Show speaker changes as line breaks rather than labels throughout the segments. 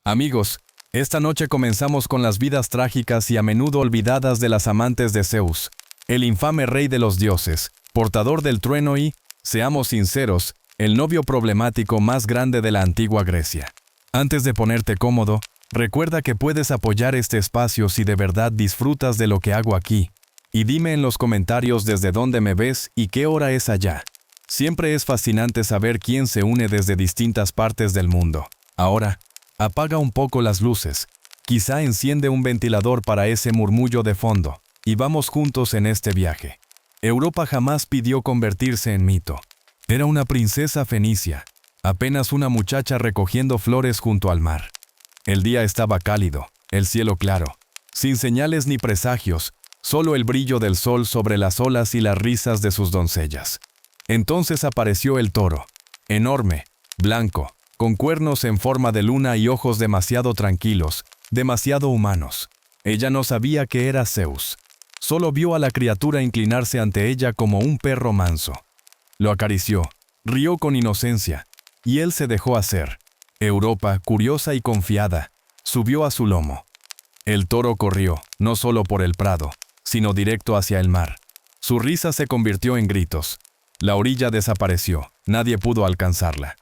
Amigos, esta noche comenzamos con las vidas trágicas y a menudo olvidadas de las amantes de Zeus, el infame rey de los dioses, portador del trueno y, seamos sinceros, el novio problemático más grande de la antigua Grecia. Antes de ponerte cómodo, recuerda que puedes apoyar este espacio si de verdad disfrutas de lo que hago aquí. Y dime en los comentarios desde dónde me ves y qué hora es allá. Siempre es fascinante saber quién se une desde distintas partes del mundo. Ahora, apaga un poco las luces, quizá enciende un ventilador para ese murmullo de fondo, y vamos juntos en este viaje. Europa jamás pidió convertirse en mito. Era una princesa fenicia, apenas una muchacha recogiendo flores junto al mar. El día estaba cálido, el cielo claro, sin señales ni presagios, solo el brillo del sol sobre las olas y las risas de sus doncellas. Entonces apareció el toro, enorme, blanco, con cuernos en forma de luna y ojos demasiado tranquilos, demasiado humanos. Ella no sabía que era Zeus. Solo vio a la criatura inclinarse ante ella como un perro manso. Lo acarició, rió con inocencia, y él se dejó hacer. Europa, curiosa y confiada, subió a su lomo. El toro corrió, no solo por el prado, sino directo hacia el mar. Su risa se convirtió en gritos. La orilla desapareció, nadie pudo alcanzarla.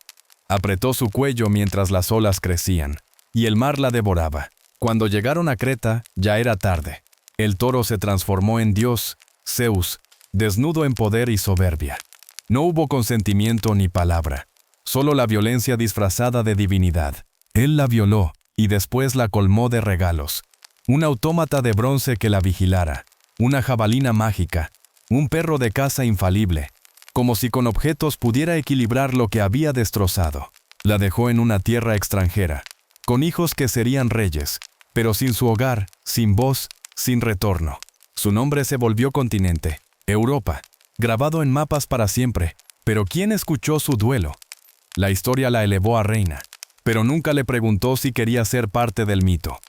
Apretó su cuello mientras las olas crecían, y el mar la devoraba. Cuando llegaron a Creta, ya era tarde. El toro se transformó en dios, Zeus, desnudo en poder y soberbia. No hubo consentimiento ni palabra, solo la violencia disfrazada de divinidad. Él la violó, y después la colmó de regalos. Un autómata de bronce que la vigilara, una jabalina mágica, un perro de caza infalible, como si con objetos pudiera equilibrar lo que había destrozado. La dejó en una tierra extranjera, con hijos que serían reyes, pero sin su hogar, sin voz, sin retorno. Su nombre se volvió continente, Europa, grabado en mapas para siempre. Pero ¿quién escuchó su duelo? La historia la elevó a reina, pero nunca le preguntó si quería ser parte del mito.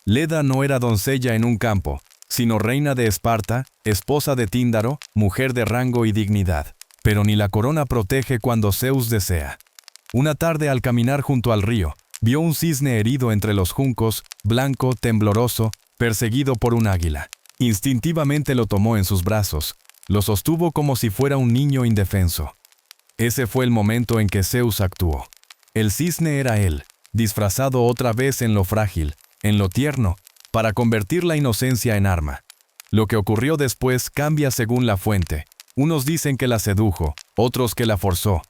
Leda no era doncella en un campo, sino reina de Esparta, esposa de Tíndaro, mujer de rango y dignidad. Pero ni la corona protege cuando Zeus desea. Una tarde al caminar junto al río, vio un cisne herido entre los juncos, blanco, tembloroso, perseguido por un águila. Instintivamente lo tomó en sus brazos, lo sostuvo como si fuera un niño indefenso. Ese fue el momento en que Zeus actuó. El cisne era él, disfrazado otra vez en lo frágil, en lo tierno, para convertir la inocencia en arma. Lo que ocurrió después cambia según la fuente. Unos dicen que la sedujo, otros que la forzó,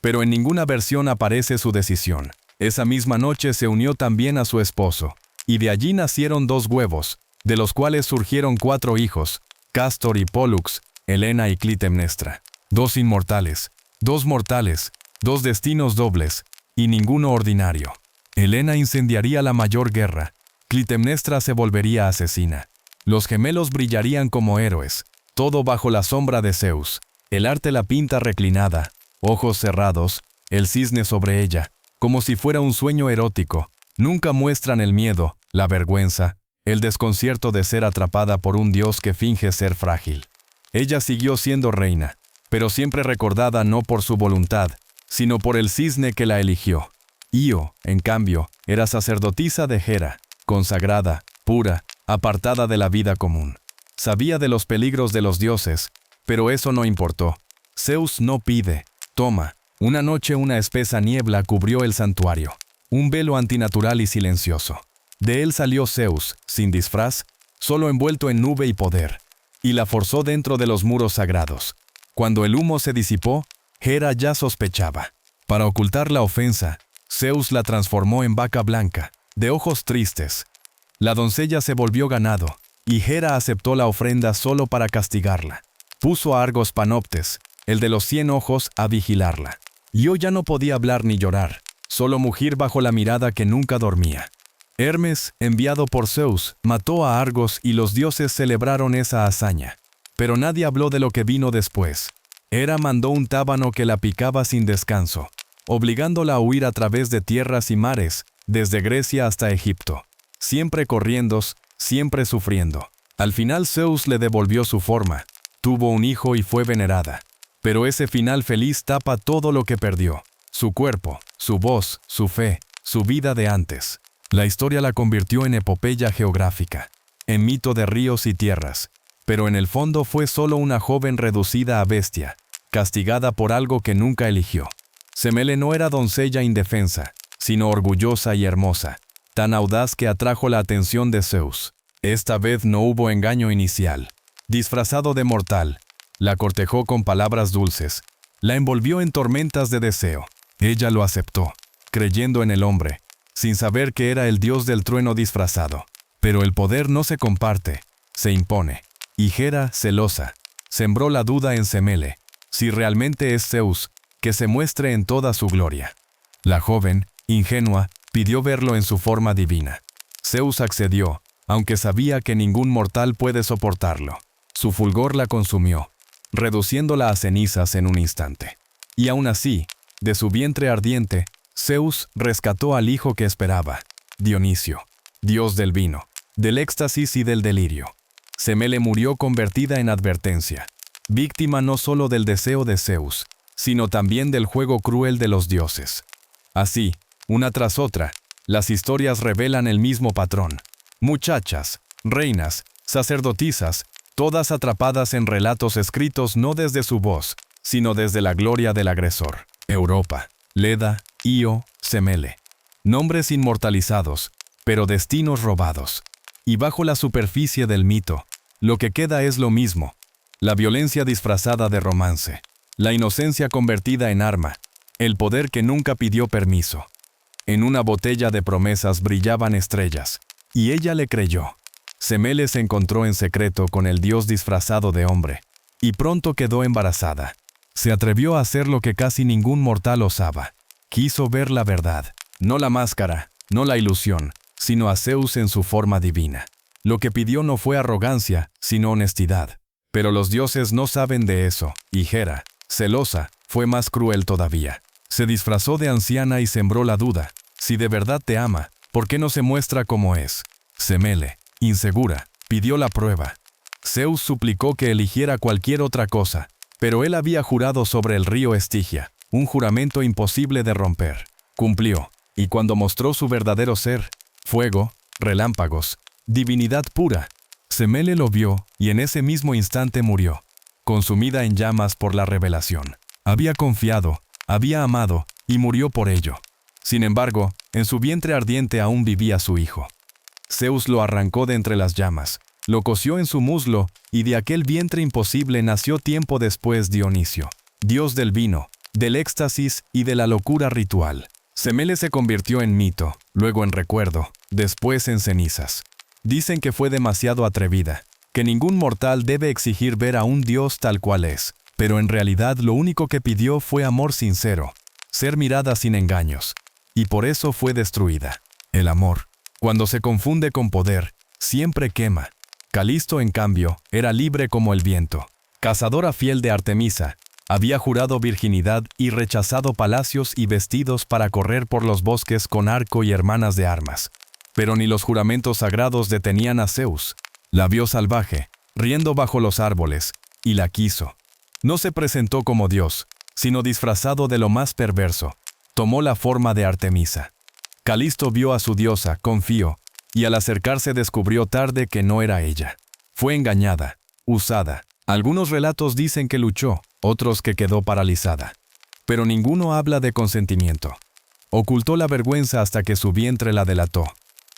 pero en ninguna versión aparece su decisión. Esa misma noche se unió también a su esposo, y de allí nacieron 2 huevos, de los cuales surgieron 4 hijos, Cástor y Pólux, Helena y Clitemnestra. 2 inmortales, 2 mortales, 2 destinos dobles, y ninguno ordinario. Helena incendiaría la mayor guerra, Clitemnestra se volvería asesina. Los gemelos brillarían como héroes, todo bajo la sombra de Zeus. El arte la pinta reclinada, ojos cerrados, el cisne sobre ella, como si fuera un sueño erótico. Nunca muestran el miedo, la vergüenza, el desconcierto de ser atrapada por un dios que finge ser frágil. Ella siguió siendo reina, pero siempre recordada no por su voluntad, sino por el cisne que la eligió. Io, en cambio, era sacerdotisa de Hera, consagrada, pura, apartada de la vida común. Sabía de los peligros de los dioses, pero eso no importó. Zeus no pide, toma. Una noche una espesa niebla cubrió el santuario, un velo antinatural y silencioso. De él salió Zeus, sin disfraz, solo envuelto en nube y poder, y la forzó dentro de los muros sagrados. Cuando el humo se disipó, Hera ya sospechaba. Para ocultar la ofensa, Zeus la transformó en vaca blanca, de ojos tristes. La doncella se volvió ganado, y Hera aceptó la ofrenda solo para castigarla. Puso a Argos Panoptes, el de los 100 ojos, a vigilarla. Io ya no podía hablar ni llorar, solo mugir bajo la mirada que nunca dormía. Hermes, enviado por Zeus, mató a Argos y los dioses celebraron esa hazaña. Pero nadie habló de lo que vino después. Hera mandó un tábano que la picaba sin descanso, obligándola a huir a través de tierras y mares, desde Grecia hasta Egipto. Siempre corriendo, siempre sufriendo. Al final Zeus le devolvió su forma, tuvo un hijo y fue venerada. Pero ese final feliz tapa todo lo que perdió. Su cuerpo, su voz, su fe, su vida de antes. La historia la convirtió en epopeya geográfica, en mito de ríos y tierras, pero en el fondo fue solo una joven reducida a bestia, castigada por algo que nunca eligió. Semele no era doncella indefensa, sino orgullosa y hermosa, tan audaz que atrajo la atención de Zeus. Esta vez no hubo engaño inicial. Disfrazado de mortal, la cortejó con palabras dulces, la envolvió en tormentas de deseo. Ella lo aceptó, creyendo en el hombre, sin saber que era el dios del trueno disfrazado. Pero el poder no se comparte, se impone. Y Hera, celosa, sembró la duda en Semele, si realmente es Zeus, que se muestre en toda su gloria. La joven, ingenua, pidió verlo en su forma divina. Zeus accedió, aunque sabía que ningún mortal puede soportarlo. Su fulgor la consumió, reduciéndola a cenizas en un instante. Y aún así, de su vientre ardiente, Zeus rescató al hijo que esperaba, Dionisio, dios del vino, del éxtasis y del delirio. Semele murió convertida en advertencia, víctima no solo del deseo de Zeus, sino también del juego cruel de los dioses. Así, una tras otra, las historias revelan el mismo patrón. Muchachas, reinas, sacerdotisas, todas atrapadas en relatos escritos no desde su voz, sino desde la gloria del agresor. Europa, Leda, Io, Semele. Nombres inmortalizados, pero destinos robados. Y bajo la superficie del mito, lo que queda es lo mismo. La violencia disfrazada de romance, la inocencia convertida en arma, el poder que nunca pidió permiso. En una botella de promesas brillaban estrellas, y ella le creyó. Semele se encontró en secreto con el dios disfrazado de hombre, y pronto quedó embarazada. Se atrevió a hacer lo que casi ningún mortal osaba. Quiso ver la verdad, no la máscara, no la ilusión, sino a Zeus en su forma divina. Lo que pidió no fue arrogancia, sino honestidad. Pero los dioses no saben de eso, y Hera, celosa, fue más cruel todavía. Se disfrazó de anciana y sembró la duda. Si de verdad te ama, ¿por qué no se muestra como es? Semele, insegura, pidió la prueba. Zeus suplicó que eligiera cualquier otra cosa, pero él había jurado sobre el río Estigia, un juramento imposible de romper. Cumplió, y cuando mostró su verdadero ser, fuego, relámpagos, divinidad pura, Semele lo vio y en ese mismo instante murió, consumida en llamas por la revelación. Había confiado, había amado y murió por ello. Sin embargo, en su vientre ardiente aún vivía su hijo. Zeus lo arrancó de entre las llamas, lo cosió en su muslo y de aquel vientre imposible nació tiempo después Dionisio, dios del vino, del éxtasis y de la locura ritual. Semele se convirtió en mito, luego en recuerdo, después en cenizas. Dicen que fue demasiado atrevida, que ningún mortal debe exigir ver a un dios tal cual es, pero en realidad lo único que pidió fue amor sincero, ser mirada sin engaños, y por eso fue destruida. El amor, cuando se confunde con poder, siempre quema. Calisto, en cambio, era libre como el viento. Cazadora fiel de Artemisa, había jurado virginidad y rechazado palacios y vestidos para correr por los bosques con arco y hermanas de armas. Pero ni los juramentos sagrados detenían a Zeus. La vio salvaje, riendo bajo los árboles, y la quiso. No se presentó como dios, sino disfrazado de lo más perverso. Tomó la forma de Artemisa. Calisto vio a su diosa, confió, y al acercarse descubrió tarde que no era ella. Fue engañada, usada. Algunos relatos dicen que luchó, otros que quedó paralizada. Pero ninguno habla de consentimiento. Ocultó la vergüenza hasta que su vientre la delató.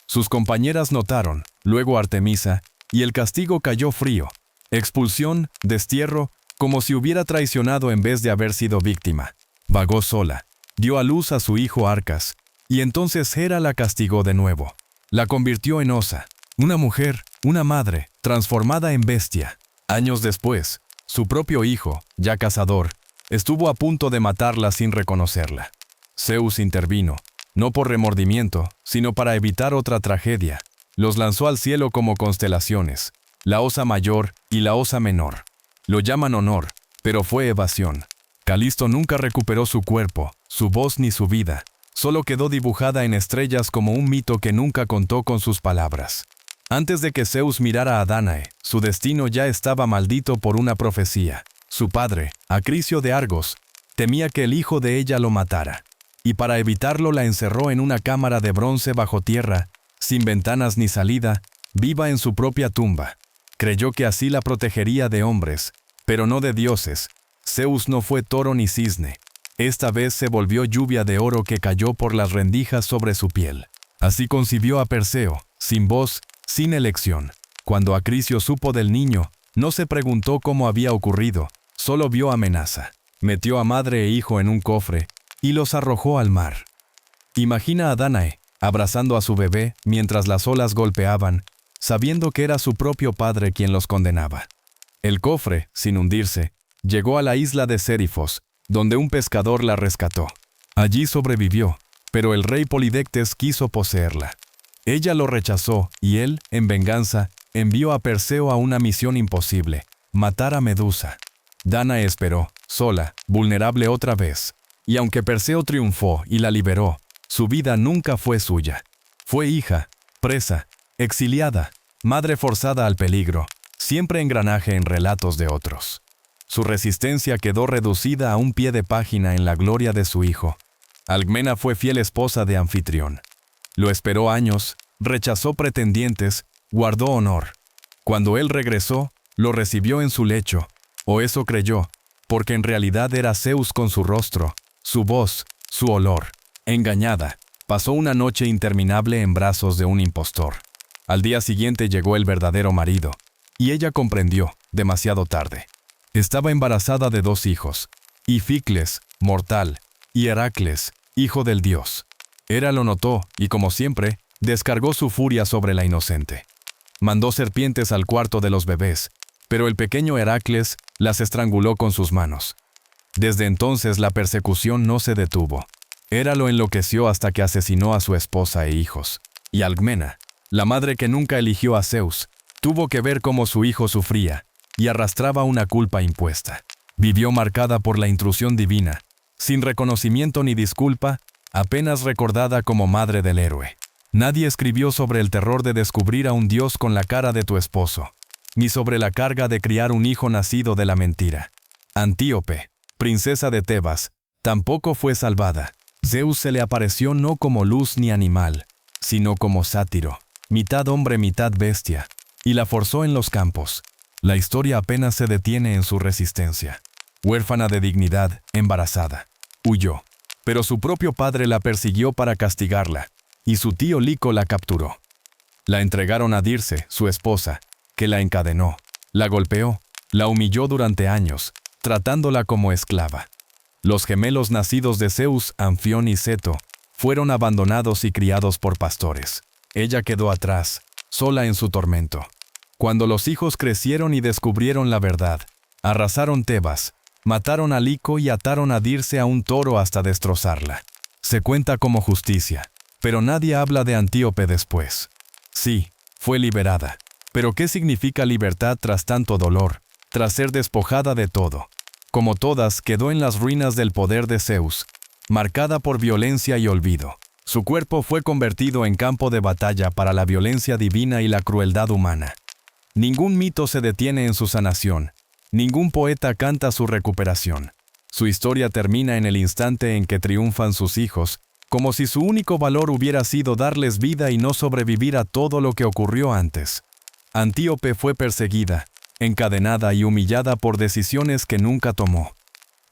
Sus compañeras notaron, luego Artemisa, y el castigo cayó frío. Expulsión, destierro, como si hubiera traicionado en vez de haber sido víctima. Vagó sola, dio a luz a su hijo Arcas, y entonces Hera la castigó de nuevo. La convirtió en osa, una mujer, una madre, transformada en bestia. Años después, su propio hijo, ya cazador, estuvo a punto de matarla sin reconocerla. Zeus intervino, no por remordimiento, sino para evitar otra tragedia. Los lanzó al cielo como constelaciones, la osa mayor y la osa menor. Lo llaman honor, pero fue evasión. Calisto nunca recuperó su cuerpo, su voz ni su vida. Solo quedó dibujada en estrellas como un mito que nunca contó con sus palabras. Antes de que Zeus mirara a Dánae, su destino ya estaba maldito por una profecía. Su padre, Acrisio de Argos, temía que el hijo de ella lo matara. y para evitarlo la encerró en una cámara de bronce bajo tierra, sin ventanas ni salida, viva en su propia tumba. Creyó que así la protegería de hombres, pero no de dioses. Zeus no fue toro ni cisne. Esta vez se volvió lluvia de oro que cayó por las rendijas sobre su piel. Así concibió a Perseo, sin voz, sin elección. Cuando Acrisio supo del niño, no se preguntó cómo había ocurrido, solo vio amenaza. Metió a madre e hijo en un cofre y los arrojó al mar. Imagina a Dánae, abrazando a su bebé mientras las olas golpeaban, sabiendo que era su propio padre quien los condenaba. El cofre, sin hundirse, llegó a la isla de Sérifos, donde un pescador la rescató. Allí sobrevivió, pero el rey Polidectes quiso poseerla. Ella lo rechazó y él, en venganza, envió a Perseo a una misión imposible: matar a Medusa. Dánae esperó, sola, vulnerable otra vez. Y aunque Perseo triunfó y la liberó, su vida nunca fue suya. Fue hija, presa, exiliada, madre forzada al peligro, siempre engranaje en relatos de otros. Su resistencia quedó reducida a un pie de página en la gloria de su hijo. Alcmena fue fiel esposa de Anfitrión. Lo esperó años, rechazó pretendientes, guardó honor. Cuando él regresó, lo recibió en su lecho, o eso creyó, porque en realidad era Zeus con su rostro, su voz, su olor. Engañada, pasó una noche interminable en brazos de un impostor. Al día siguiente llegó el verdadero marido, y ella comprendió, demasiado tarde. Estaba embarazada de 2 hijos, Ificles, mortal, y Heracles, hijo del dios. Hera lo notó y, como siempre, descargó su furia sobre la inocente. Mandó serpientes al cuarto de los bebés, pero el pequeño Heracles las estranguló con sus manos. Desde entonces la persecución no se detuvo. Hera lo enloqueció hasta que asesinó a su esposa e hijos. Y Alcmena, la madre que nunca eligió a Zeus, tuvo que ver cómo su hijo sufría y arrastraba una culpa impuesta. Vivió marcada por la intrusión divina, sin reconocimiento ni disculpa, apenas recordada como madre del héroe. Nadie escribió sobre el terror de descubrir a un dios con la cara de tu esposo, ni sobre la carga de criar un hijo nacido de la mentira. Antíope, princesa de Tebas, tampoco fue salvada. Zeus se le apareció no como luz ni animal, sino como sátiro, mitad hombre, mitad bestia, y la forzó en los campos. La historia apenas se detiene en su resistencia. Huérfana de dignidad, embarazada, huyó, pero su propio padre la persiguió para castigarla, y su tío Lico la capturó. La entregaron a Dirce, su esposa, que la encadenó, la golpeó, la humilló durante años, tratándola como esclava. Los gemelos nacidos de Zeus, Anfión y Ceto, fueron abandonados y criados por pastores. Ella quedó atrás, sola en su tormento. Cuando los hijos crecieron y descubrieron la verdad, arrasaron Tebas, mataron a Lico y ataron a Dirce a un toro hasta destrozarla. Se cuenta como justicia, pero nadie habla de Antíope después. Sí, fue liberada. Pero ¿qué significa libertad tras tanto dolor, tras ser despojada de todo? Como todas, quedó en las ruinas del poder de Zeus, marcada por violencia y olvido. Su cuerpo fue convertido en campo de batalla para la violencia divina y la crueldad humana. Ningún mito se detiene en su sanación, ningún poeta canta su recuperación. Su historia termina en el instante en que triunfan sus hijos, como si su único valor hubiera sido darles vida y no sobrevivir a todo lo que ocurrió antes. Antíope fue perseguida, encadenada y humillada por decisiones que nunca tomó.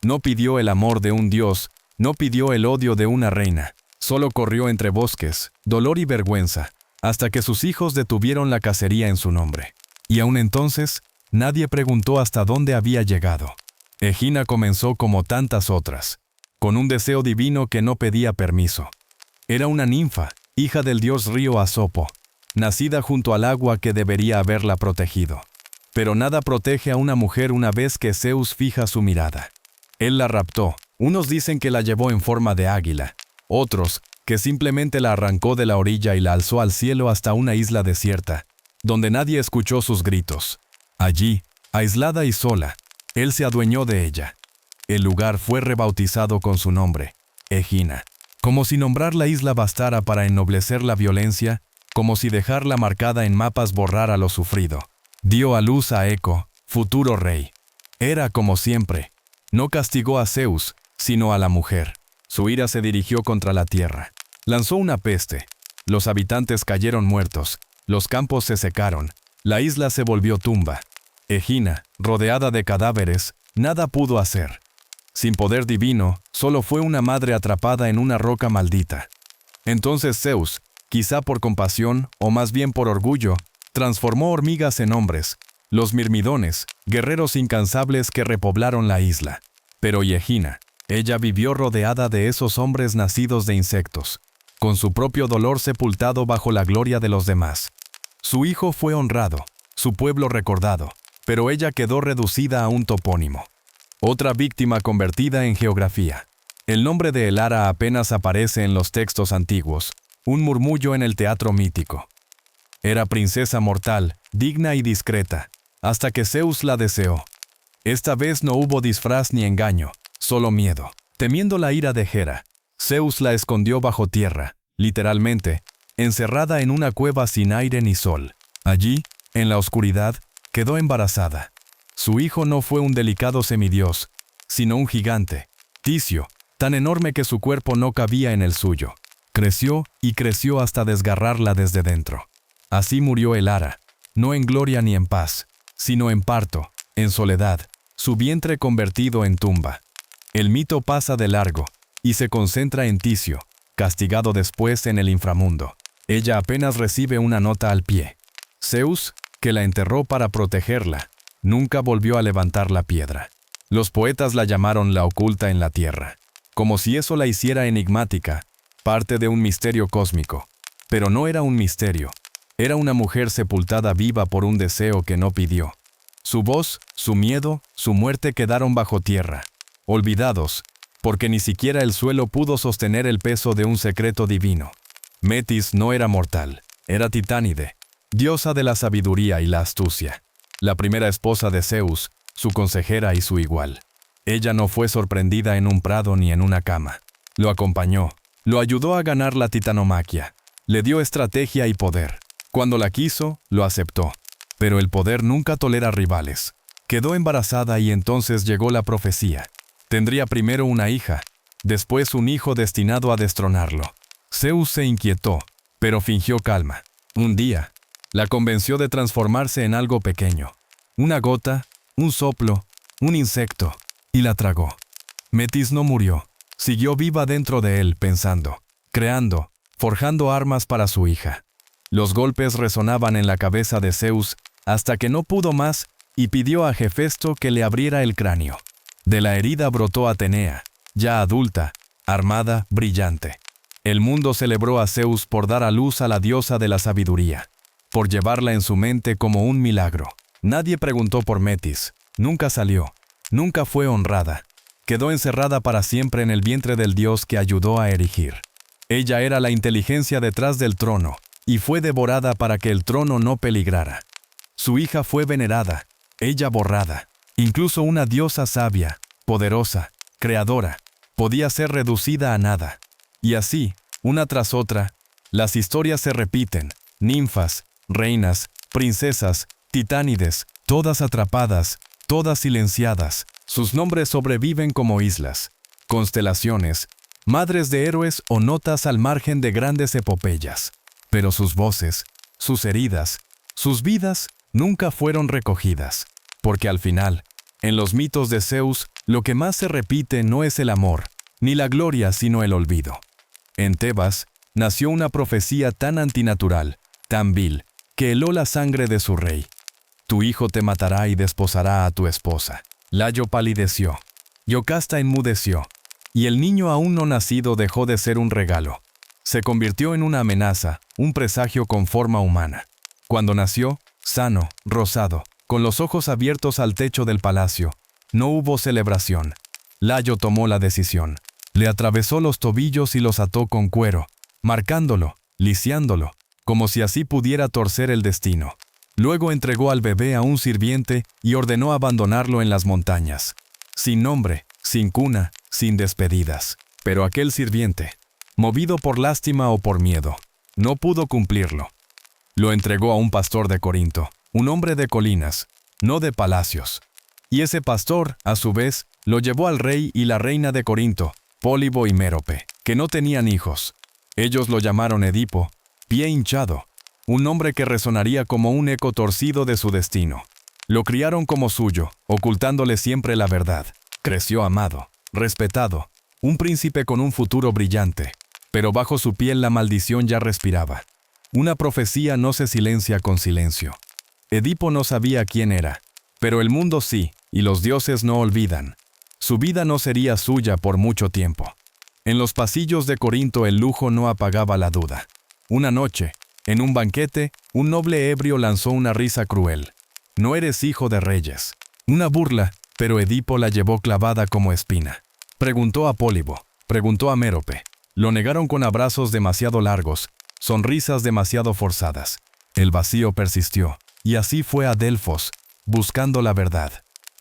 No pidió el amor de un dios, no pidió el odio de una reina, solo corrió entre bosques, dolor y vergüenza, hasta que sus hijos detuvieron la cacería en su nombre. Y aún entonces, nadie preguntó hasta dónde había llegado. Egina comenzó como tantas otras, con un deseo divino que no pedía permiso. Era una ninfa, hija del dios río Asopo, nacida junto al agua que debería haberla protegido. Pero nada protege a una mujer una vez que Zeus fija su mirada. Él la raptó. Unos dicen que la llevó en forma de águila, otros que simplemente la arrancó de la orilla y la alzó al cielo hasta una isla desierta, donde nadie escuchó sus gritos. Allí, aislada y sola, él se adueñó de ella. El lugar fue rebautizado con su nombre, Egina. Como si nombrar la isla bastara para ennoblecer la violencia, como si dejarla marcada en mapas borrara lo sufrido. Dio a luz a Eco, futuro rey. Era como siempre. No castigó a Zeus, sino a la mujer. Su ira se dirigió contra la tierra. Lanzó una peste. Los habitantes cayeron muertos. Los campos se secaron. La isla se volvió tumba. Egina, rodeada de cadáveres, nada pudo hacer. Sin poder divino, solo fue una madre atrapada en una roca maldita. Entonces Zeus, quizá por compasión o más bien por orgullo, transformó hormigas en hombres, los mirmidones, guerreros incansables que repoblaron la isla. Pero Egina, ella vivió rodeada de esos hombres nacidos de insectos, con su propio dolor sepultado bajo la gloria de los demás. Su hijo fue honrado, su pueblo recordado, pero ella quedó reducida a un topónimo. Otra víctima convertida en geografía. El nombre de Elara apenas aparece en los textos antiguos, un murmullo en el teatro mítico. Era princesa mortal, digna y discreta, hasta que Zeus la deseó. Esta vez no hubo disfraz ni engaño, solo miedo. Temiendo la ira de Hera, Zeus la escondió bajo tierra, literalmente, encerrada en una cueva sin aire ni sol. Allí, en la oscuridad, quedó embarazada. Su hijo no fue un delicado semidios, sino un gigante, Ticio, tan enorme que su cuerpo no cabía en el suyo. Creció y creció hasta desgarrarla desde dentro. Así murió Elara, no en gloria ni en paz, sino en parto, en soledad, su vientre convertido en tumba. El mito pasa de largo y se concentra en Ticio, castigado después en el inframundo. Ella apenas recibe una nota al pie. Zeus, que la enterró para protegerla, nunca volvió a levantar la piedra. Los poetas la llamaron la oculta en la tierra, como si eso la hiciera enigmática, parte de un misterio cósmico. Pero no era un misterio, era una mujer sepultada viva por un deseo que no pidió. Su voz, su miedo, su muerte quedaron bajo tierra, olvidados, porque ni siquiera el suelo pudo sostener el peso de un secreto divino. Metis no era mortal, era Titánide, diosa de la sabiduría y la astucia. La primera esposa de Zeus, su consejera y su igual. Ella no fue sorprendida en un prado ni en una cama. Lo acompañó, lo ayudó a ganar la titanomaquia, le dio estrategia y poder. Cuando la quiso, lo aceptó. Pero el poder nunca tolera rivales. Quedó embarazada y entonces llegó la profecía. Tendría primero una hija, después un hijo destinado a destronarlo. Zeus se inquietó, pero fingió calma. Un día, la convenció de transformarse en algo pequeño. Una gota, un soplo, un insecto, y la tragó. Metis no murió, siguió viva dentro de él pensando, creando, forjando armas para su hija. Los golpes resonaban en la cabeza de Zeus hasta que no pudo más y pidió a Hefesto que le abriera el cráneo. De la herida brotó Atenea, ya adulta, armada, brillante. El mundo celebró a Zeus por dar a luz a la diosa de la sabiduría, por llevarla en su mente como un milagro. Nadie preguntó por Metis, nunca salió, nunca fue honrada. Quedó encerrada para siempre en el vientre del dios que ayudó a erigir. Ella era la inteligencia detrás del trono, y fue devorada para que el trono no peligrara. Su hija fue venerada, ella borrada. Incluso una diosa sabia, poderosa, creadora, podía ser reducida a nada. Y así, una tras otra, las historias se repiten, ninfas, reinas, princesas, titánides, todas atrapadas, todas silenciadas. Sus nombres sobreviven como islas, constelaciones, madres de héroes o notas al margen de grandes epopeyas. Pero sus voces, sus heridas, sus vidas nunca fueron recogidas. Porque al final, en los mitos de Zeus, lo que más se repite no es el amor, ni la gloria, sino el olvido. En Tebas, nació una profecía tan antinatural, tan vil, que heló la sangre de su rey. Tu hijo te matará y desposará a tu esposa. Layo palideció. Yocasta enmudeció. Y el niño aún no nacido dejó de ser un regalo. Se convirtió en una amenaza, un presagio con forma humana. Cuando nació, sano, rosado, con los ojos abiertos al techo del palacio, no hubo celebración. Layo tomó la decisión. Le atravesó los tobillos y los ató con cuero, marcándolo, lisiándolo, como si así pudiera torcer el destino. Luego entregó al bebé a un sirviente y ordenó abandonarlo en las montañas. Sin nombre, sin cuna, sin despedidas. Pero aquel sirviente, movido por lástima o por miedo, no pudo cumplirlo. Lo entregó a un pastor de Corinto, un hombre de colinas, no de palacios. Y ese pastor, a su vez, lo llevó al rey y la reina de Corinto, Pólibo y Mérope, que no tenían hijos. Ellos lo llamaron Edipo, pie hinchado, un nombre que resonaría como un eco torcido de su destino. Lo criaron como suyo, ocultándole siempre la verdad. Creció amado, respetado, un príncipe con un futuro brillante, pero bajo su piel la maldición ya respiraba. Una profecía no se silencia con silencio. Edipo no sabía quién era, pero el mundo sí, y los dioses no olvidan. Su vida no sería suya por mucho tiempo. En los pasillos de Corinto el lujo no apagaba la duda. Una noche, en un banquete, un noble ebrio lanzó una risa cruel. «No eres hijo de reyes». Una burla, pero Edipo la llevó clavada como espina. Preguntó a Pólibo, preguntó a Mérope. Lo negaron con abrazos demasiado largos, sonrisas demasiado forzadas. El vacío persistió, y así fue a Delfos, buscando la verdad.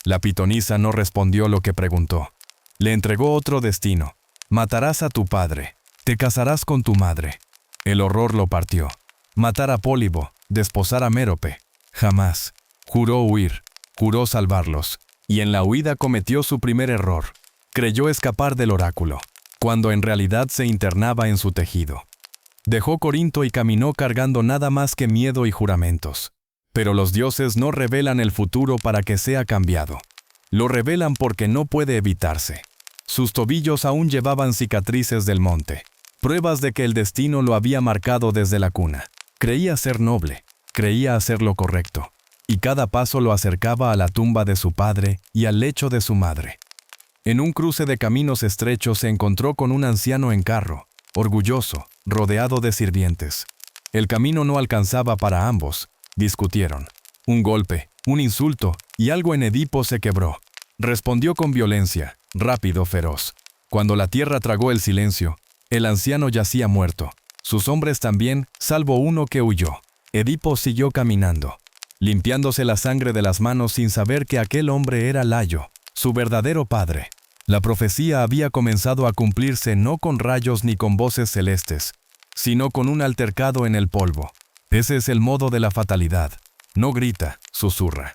La pitonisa no respondió lo que preguntó. Le entregó otro destino. Matarás a tu padre, te casarás con tu madre. El horror lo partió. Matar a Pólibo, desposar a Mérope. Jamás. Juró huir, juró salvarlos. Y en la huida cometió su primer error. Creyó escapar del oráculo, cuando en realidad se internaba en su tejido. Dejó Corinto y caminó cargando nada más que miedo y juramentos. Pero los dioses no revelan el futuro para que sea cambiado. Lo revelan porque no puede evitarse. Sus tobillos aún llevaban cicatrices del monte, pruebas de que el destino lo había marcado desde la cuna. Creía ser noble, creía hacer lo correcto, y cada paso lo acercaba a la tumba de su padre y al lecho de su madre. En un cruce de caminos estrechos se encontró con un anciano en carro, orgulloso, rodeado de sirvientes. El camino no alcanzaba para ambos. Discutieron. Un golpe, un insulto, y algo en Edipo se quebró. Respondió con violencia, rápido, feroz. Cuando la tierra tragó el silencio, el anciano yacía muerto. Sus hombres también, salvo uno que huyó. Edipo siguió caminando, limpiándose la sangre de las manos sin saber que aquel hombre era Layo, su verdadero padre. La profecía había comenzado a cumplirse no con rayos ni con voces celestes, sino con un altercado en el polvo. Ese es el modo de la fatalidad. No grita, susurra.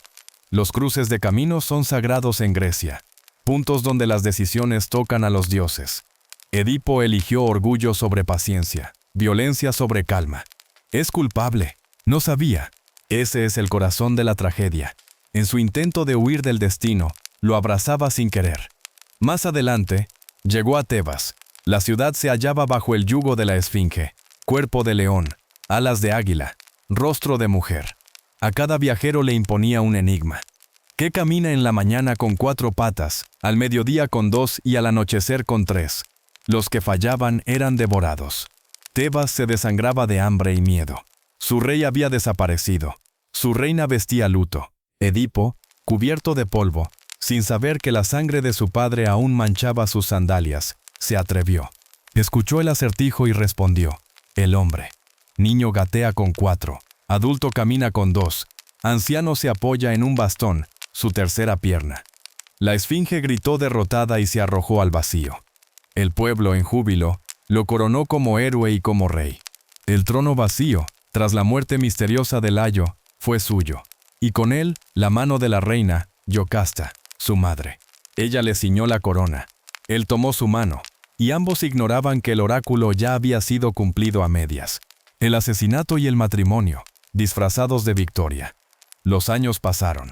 Los cruces de caminos son sagrados en Grecia, puntos donde las decisiones tocan a los dioses. Edipo eligió orgullo sobre paciencia, violencia sobre calma. Es culpable. No sabía. Ese es el corazón de la tragedia. En su intento de huir del destino, lo abrazaba sin querer. Más adelante, llegó a Tebas. La ciudad se hallaba bajo el yugo de la esfinge, cuerpo de león, alas de águila, rostro de mujer. A cada viajero le imponía un enigma. ¿Qué camina en la mañana con 4 patas, al mediodía con 2 y al anochecer con 3? Los que fallaban eran devorados. Tebas se desangraba de hambre y miedo. Su rey había desaparecido. Su reina vestía luto. Edipo, cubierto de polvo, sin saber que la sangre de su padre aún manchaba sus sandalias, se atrevió. Escuchó el acertijo y respondió. El hombre. Niño gatea con 4, adulto camina con 2, anciano se apoya en un bastón, su tercera pierna. La esfinge gritó derrotada y se arrojó al vacío. El pueblo, en júbilo, lo coronó como héroe y como rey. El trono vacío, tras la muerte misteriosa de Layo, fue suyo, y con él la mano de la reina, Yocasta, su madre. Ella le ciñó la corona. Él tomó su mano, y ambos ignoraban que el oráculo ya había sido cumplido a medias. El asesinato y el matrimonio, disfrazados de victoria. Los años pasaron.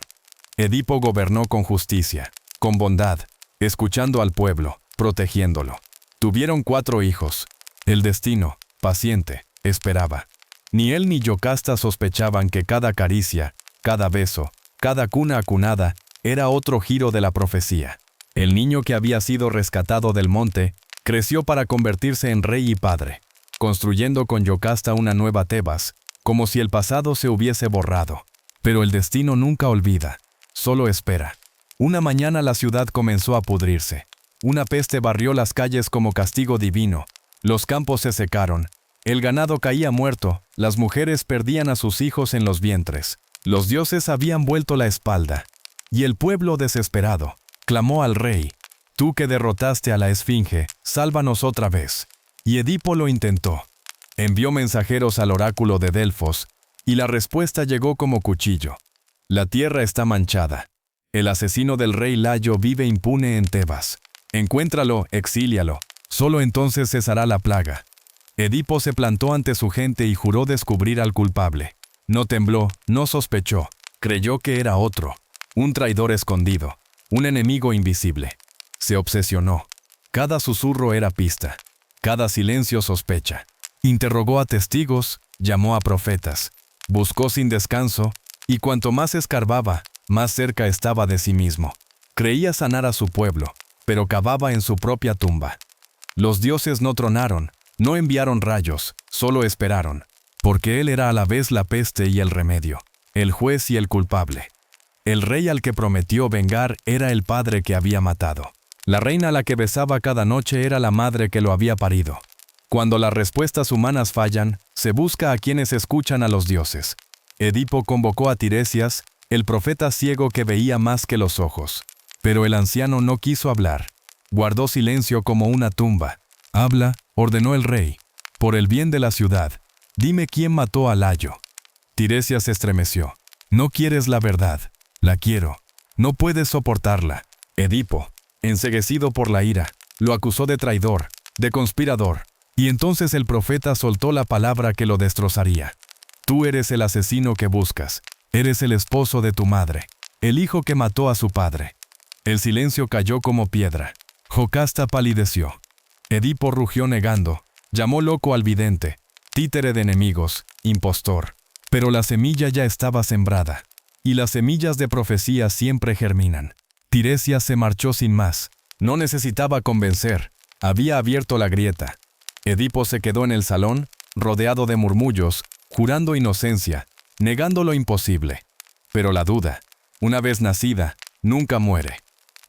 Edipo gobernó con justicia, con bondad, escuchando al pueblo, protegiéndolo. Tuvieron 4 hijos. El destino, paciente, esperaba. Ni él ni Yocasta sospechaban que cada caricia, cada beso, cada cuna acunada, era otro giro de la profecía. El niño que había sido rescatado del monte, creció para convertirse en rey y padre, construyendo con Yocasta una nueva Tebas, como si el pasado se hubiese borrado. Pero el destino nunca olvida, solo espera. Una mañana la ciudad comenzó a pudrirse. Una peste barrió las calles como castigo divino. Los campos se secaron. El ganado caía muerto. Las mujeres perdían a sus hijos en los vientres. Los dioses habían vuelto la espalda. Y el pueblo desesperado clamó al rey: «Tú que derrotaste a la esfinge, sálvanos otra vez». Y Edipo lo intentó. Envió mensajeros al oráculo de Delfos, y la respuesta llegó como cuchillo. La tierra está manchada. El asesino del rey Layo vive impune en Tebas. Encuéntralo, exílialo. Solo entonces cesará la plaga. Edipo se plantó ante su gente y juró descubrir al culpable. No tembló, no sospechó. Creyó que era otro, un traidor escondido, un enemigo invisible. Se obsesionó. Cada susurro era pista, cada silencio sospecha. Interrogó a testigos, llamó a profetas, buscó sin descanso, y cuanto más escarbaba, más cerca estaba de sí mismo. Creía sanar a su pueblo, pero cavaba en su propia tumba. Los dioses no tronaron, no enviaron rayos, solo esperaron, porque él era a la vez la peste y el remedio, el juez y el culpable. El rey al que prometió vengar era el padre que había matado. La reina a la que besaba cada noche era la madre que lo había parido. Cuando las respuestas humanas fallan, se busca a quienes escuchan a los dioses. Edipo convocó a Tiresias, el profeta ciego que veía más que los ojos. Pero el anciano no quiso hablar. Guardó silencio como una tumba. «Habla», ordenó el rey, «por el bien de la ciudad. Dime quién mató a Layo». Tiresias se estremeció. «No quieres la verdad». «La quiero». «No puedes soportarla». Edipo, enceguecido por la ira, lo acusó de traidor, de conspirador. Y entonces el profeta soltó la palabra que lo destrozaría. «Tú eres el asesino que buscas. Eres el esposo de tu madre, el hijo que mató a su padre». El silencio cayó como piedra. Jocasta palideció. Edipo rugió negando. Llamó loco al vidente, títere de enemigos, impostor. Pero la semilla ya estaba sembrada. Y las semillas de profecía siempre germinan. Tiresias se marchó sin más. No necesitaba convencer. Había abierto la grieta. Edipo se quedó en el salón, rodeado de murmullos, jurando inocencia, negando lo imposible. Pero la duda, una vez nacida, nunca muere.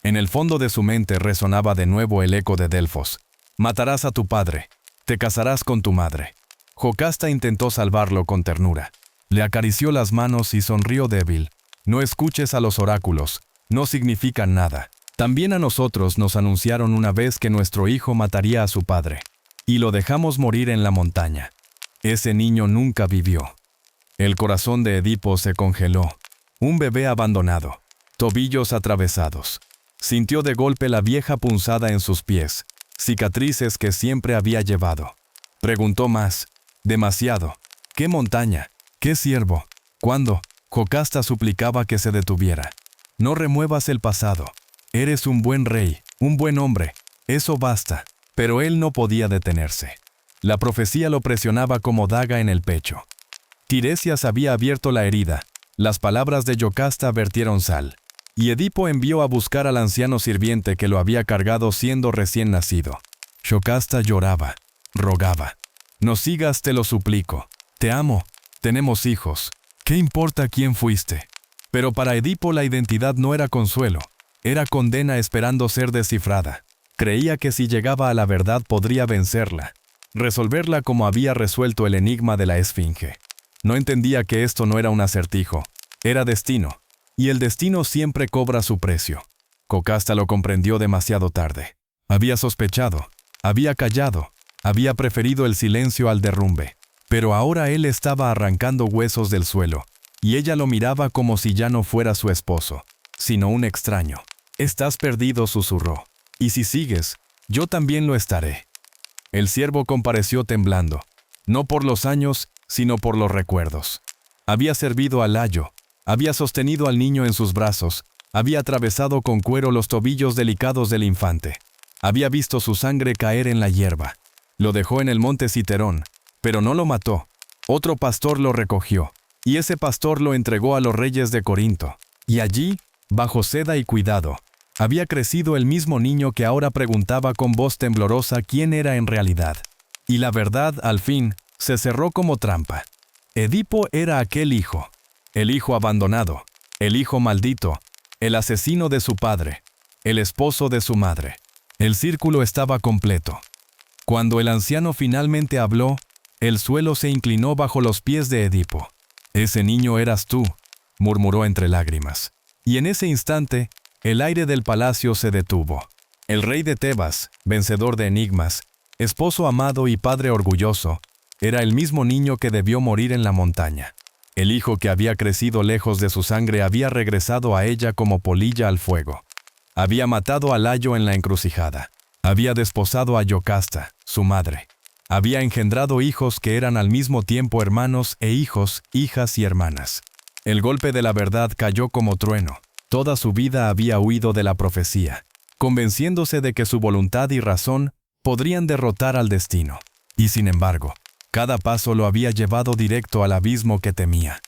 En el fondo de su mente resonaba de nuevo el eco de Delfos. «Matarás a tu padre, te casarás con tu madre». Jocasta intentó salvarlo con ternura. Le acarició las manos y sonrió débil. «No escuches a los oráculos, no significan nada. También a nosotros nos anunciaron una vez que nuestro hijo mataría a su padre. Y lo dejamos morir en la montaña. Ese niño nunca vivió». El corazón de Edipo se congeló. Un bebé abandonado, tobillos atravesados. Sintió de golpe la vieja punzada en sus pies, cicatrices que siempre había llevado. Preguntó más. Demasiado. ¿Qué montaña? ¿Qué siervo? ¿Cuándo? Jocasta suplicaba que se detuviera. «No remuevas el pasado. Eres un buen rey, un buen hombre. Eso basta». Pero él no podía detenerse. La profecía lo presionaba como daga en el pecho. Tiresias había abierto la herida. Las palabras de Yocasta vertieron sal. Y Edipo envió a buscar al anciano sirviente que lo había cargado siendo recién nacido. Yocasta lloraba, rogaba. «No sigas, te lo suplico. Te amo. Tenemos hijos. ¿Qué importa quién fuiste?» Pero para Edipo la identidad no era consuelo. Era condena esperando ser descifrada. Creía que si llegaba a la verdad podría vencerla, resolverla como había resuelto el enigma de la esfinge. No entendía que esto no era un acertijo, era destino. Y el destino siempre cobra su precio. Jocasta lo comprendió demasiado tarde. Había sospechado, había callado, había preferido el silencio al derrumbe. Pero ahora él estaba arrancando huesos del suelo, y ella lo miraba como si ya no fuera su esposo, sino un extraño. «Estás perdido», susurró. «Y si sigues, yo también lo estaré». El siervo compareció temblando, no por los años, sino por los recuerdos. Había servido a Layo, había sostenido al niño en sus brazos, había atravesado con cuero los tobillos delicados del infante. Había visto su sangre caer en la hierba. Lo dejó en el monte Citerón, pero no lo mató. Otro pastor lo recogió, y ese pastor lo entregó a los reyes de Corinto. Y allí, bajo seda y cuidado, había crecido el mismo niño que ahora preguntaba con voz temblorosa quién era en realidad. Y la verdad, al fin, se cerró como trampa. Edipo era aquel hijo, el hijo abandonado, el hijo maldito, el asesino de su padre, el esposo de su madre. El círculo estaba completo. Cuando el anciano finalmente habló, el suelo se inclinó bajo los pies de Edipo. «Ese niño eras tú», murmuró entre lágrimas. Y en ese instante, el aire del palacio se detuvo. El rey de Tebas, vencedor de enigmas, esposo amado y padre orgulloso, era el mismo niño que debió morir en la montaña. El hijo que había crecido lejos de su sangre había regresado a ella como polilla al fuego. Había matado a Layo en la encrucijada. Había desposado a Yocasta, su madre. Había engendrado hijos que eran al mismo tiempo hermanos e hijos, hijas y hermanas. El golpe de la verdad cayó como trueno. Toda su vida había huido de la profecía, convenciéndose de que su voluntad y razón podrían derrotar al destino. Y sin embargo, cada paso lo había llevado directo al abismo que temía.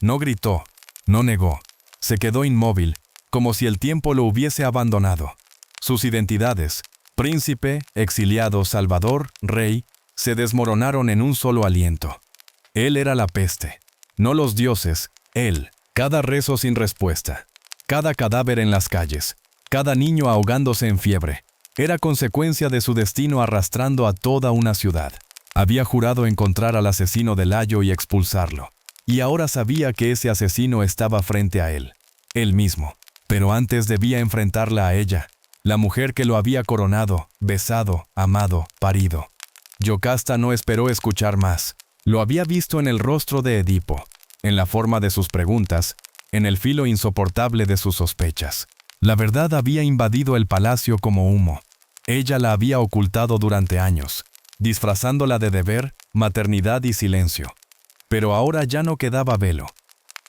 No gritó, no negó, se quedó inmóvil, como si el tiempo lo hubiese abandonado. Sus identidades, príncipe, exiliado, salvador, rey, se desmoronaron en un solo aliento. Él era la peste, no los dioses, él, cada rezo sin respuesta, cada cadáver en las calles, cada niño ahogándose en fiebre, era consecuencia de su destino arrastrando a toda una ciudad. Había jurado encontrar al asesino de Layo y expulsarlo, y ahora sabía que ese asesino estaba frente a él mismo. Pero antes debía enfrentarla a ella, la mujer que lo había coronado, besado, amado, parido. Yocasta no esperó escuchar más. Lo había visto en el rostro de Edipo, en la forma de sus preguntas, en el filo insoportable de sus sospechas. La verdad había invadido el palacio como humo. Ella la había ocultado durante años, disfrazándola de deber, maternidad y silencio. Pero ahora ya no quedaba velo.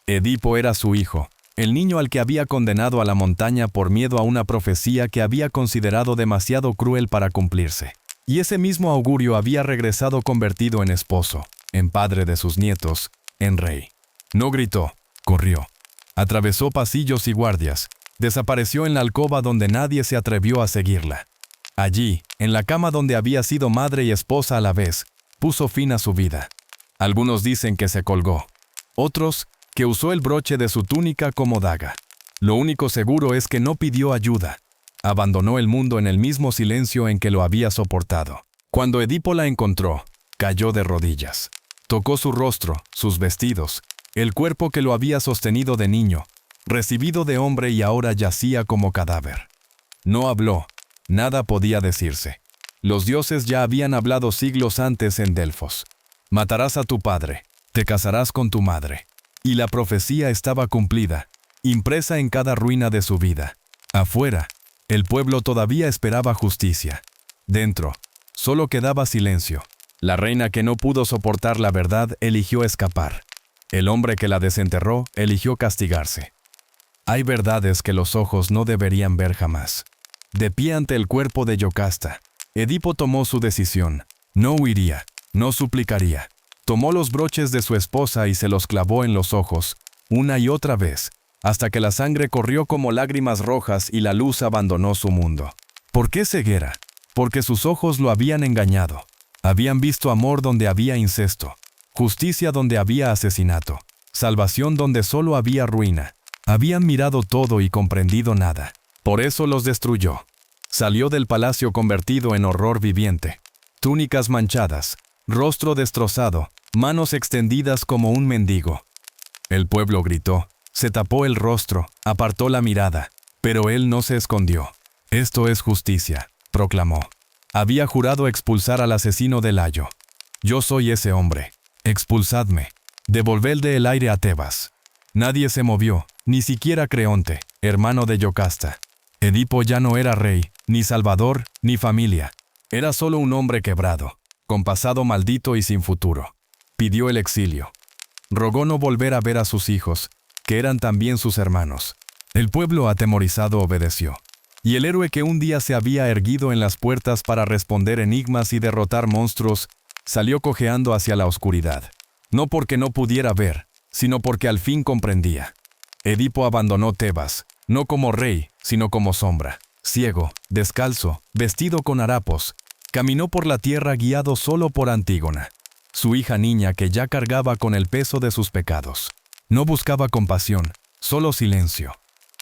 Edipo era su hijo, el niño al que había condenado a la montaña por miedo a una profecía que había considerado demasiado cruel para cumplirse. Y ese mismo augurio había regresado convertido en esposo, en padre de sus nietos, en rey. No gritó, corrió. Atravesó pasillos y guardias. Desapareció en la alcoba donde nadie se atrevió a seguirla. Allí, en la cama donde había sido madre y esposa a la vez, puso fin a su vida. Algunos dicen que se colgó. Otros, que usó el broche de su túnica como daga. Lo único seguro es que no pidió ayuda. Abandonó el mundo en el mismo silencio en que lo había soportado. Cuando Edipo la encontró, cayó de rodillas. Tocó su rostro, sus vestidos, el cuerpo que lo había sostenido de niño, recibido de hombre y ahora yacía como cadáver. No habló, nada podía decirse. Los dioses ya habían hablado siglos antes en Delfos. Matarás a tu padre, te casarás con tu madre. Y la profecía estaba cumplida, impresa en cada ruina de su vida. Afuera, el pueblo todavía esperaba justicia. Dentro, solo quedaba silencio. La reina que no pudo soportar la verdad eligió escapar. El hombre que la desenterró eligió castigarse. Hay verdades que los ojos no deberían ver jamás. De pie ante el cuerpo de Yocasta, Edipo tomó su decisión. No huiría, no suplicaría. Tomó los broches de su esposa y se los clavó en los ojos, una y otra vez, hasta que la sangre corrió como lágrimas rojas y la luz abandonó su mundo. ¿Por qué ceguera? Porque sus ojos lo habían engañado. Habían visto amor donde había incesto, justicia donde había asesinato, salvación donde solo había ruina. Habían mirado todo y comprendido nada. Por eso los destruyó. Salió del palacio convertido en horror viviente. Túnicas manchadas, rostro destrozado, manos extendidas como un mendigo. El pueblo gritó, se tapó el rostro, apartó la mirada, pero él no se escondió. Esto es justicia, proclamó. Había jurado expulsar al asesino de Layo. Yo soy ese hombre. Expulsadme. Devolvedle el aire a Tebas. Nadie se movió, ni siquiera Creonte, hermano de Yocasta. Edipo ya no era rey, ni salvador, ni familia. Era solo un hombre quebrado, con pasado maldito y sin futuro. Pidió el exilio. Rogó no volver a ver a sus hijos, que eran también sus hermanos. El pueblo atemorizado obedeció. Y el héroe que un día se había erguido en las puertas para responder enigmas y derrotar monstruos, salió cojeando hacia la oscuridad. No porque no pudiera ver, sino porque al fin comprendía. Edipo abandonó Tebas, no como rey, sino como sombra. Ciego, descalzo, vestido con harapos, caminó por la tierra guiado solo por Antígona, su hija niña que ya cargaba con el peso de sus pecados. No buscaba compasión, solo silencio.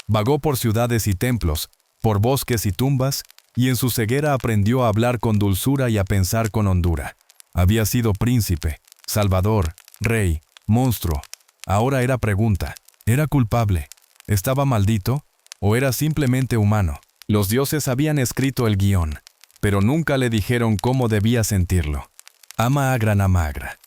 Vagó por ciudades y templos, por bosques y tumbas, y en su ceguera aprendió a hablar con dulzura y a pensar con hondura. Había sido príncipe, salvador, rey, monstruo. Ahora era pregunta, ¿era culpable? ¿Estaba maldito? ¿O era simplemente humano? Los dioses habían escrito el guión, pero nunca le dijeron cómo debía sentirlo. Ama agra nama agra.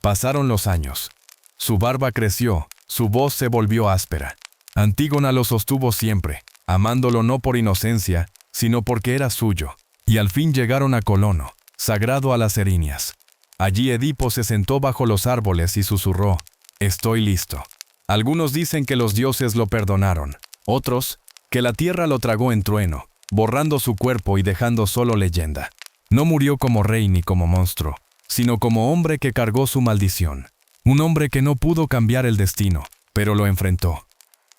Pasaron los años. Su barba creció, su voz se volvió áspera. Antígona lo sostuvo siempre, amándolo no por inocencia, sino porque era suyo. Y al fin llegaron a Colono, sagrado a las Erinias. Allí Edipo se sentó bajo los árboles y susurró: «Estoy listo». Algunos dicen que los dioses lo perdonaron, otros, que la tierra lo tragó en trueno, borrando su cuerpo y dejando solo leyenda. No murió como rey ni como monstruo, sino como hombre que cargó su maldición. Un hombre que no pudo cambiar el destino, pero lo enfrentó.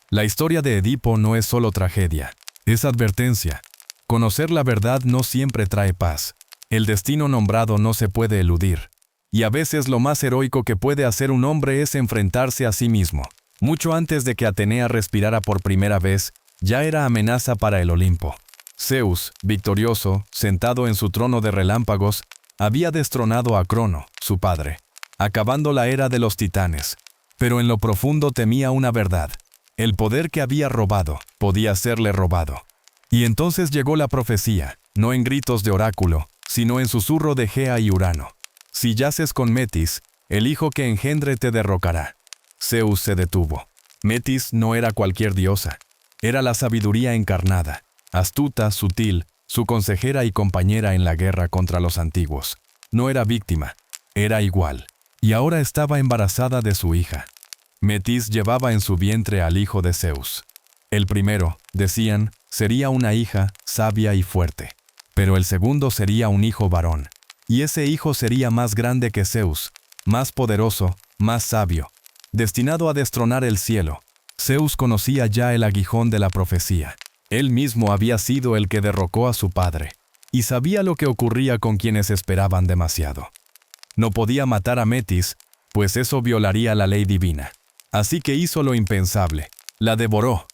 La historia de Edipo no es solo tragedia, es advertencia. Conocer la verdad no siempre trae paz. El destino nombrado no se puede eludir. Y a veces lo más heroico que puede hacer un hombre es enfrentarse a sí mismo. Mucho antes de que Atenea respirara por primera vez, ya era amenaza para el Olimpo. Zeus, victorioso, sentado en su trono de relámpagos, había destronado a Crono, su padre, acabando la era de los titanes. Pero en lo profundo temía una verdad. El poder que había robado podía serle robado. Y entonces llegó la profecía, no en gritos de oráculo, sino en susurro de Gea y Urano. Si yaces con Metis, el hijo que engendre te derrocará. Zeus se detuvo. Metis no era cualquier diosa. Era la sabiduría encarnada, astuta, sutil, su consejera y compañera en la guerra contra los antiguos. No era víctima, era igual. Y ahora estaba embarazada de su hija. Metis llevaba en su vientre al hijo de Zeus. El primero, decían, sería una hija sabia y fuerte. Pero el segundo sería un hijo varón. Y ese hijo sería más grande que Zeus, más poderoso, más sabio, destinado a destronar el cielo. Zeus conocía ya el aguijón de la profecía. Él mismo había sido el que derrocó a su padre, y sabía lo que ocurría con quienes esperaban demasiado. No podía matar a Metis, pues eso violaría la ley divina. Así que hizo lo impensable, la devoró.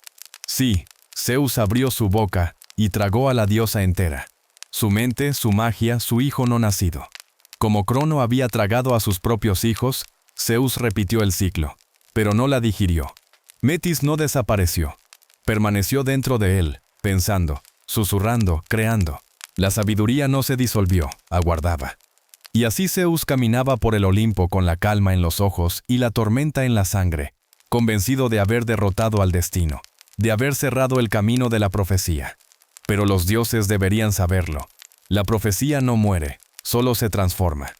Sí, Zeus abrió su boca y tragó a la diosa entera. Su mente, su magia, su hijo no nacido. Como Crono había tragado a sus propios hijos, Zeus repitió el ciclo, pero no la digirió. Metis no desapareció. Permaneció dentro de él, pensando, susurrando, creando. La sabiduría no se disolvió, aguardaba. Y así Zeus caminaba por el Olimpo con la calma en los ojos y la tormenta en la sangre, convencido de haber derrotado al destino, de haber cerrado el camino de la profecía. Pero los dioses deberían saberlo. La profecía no muere, solo se transforma.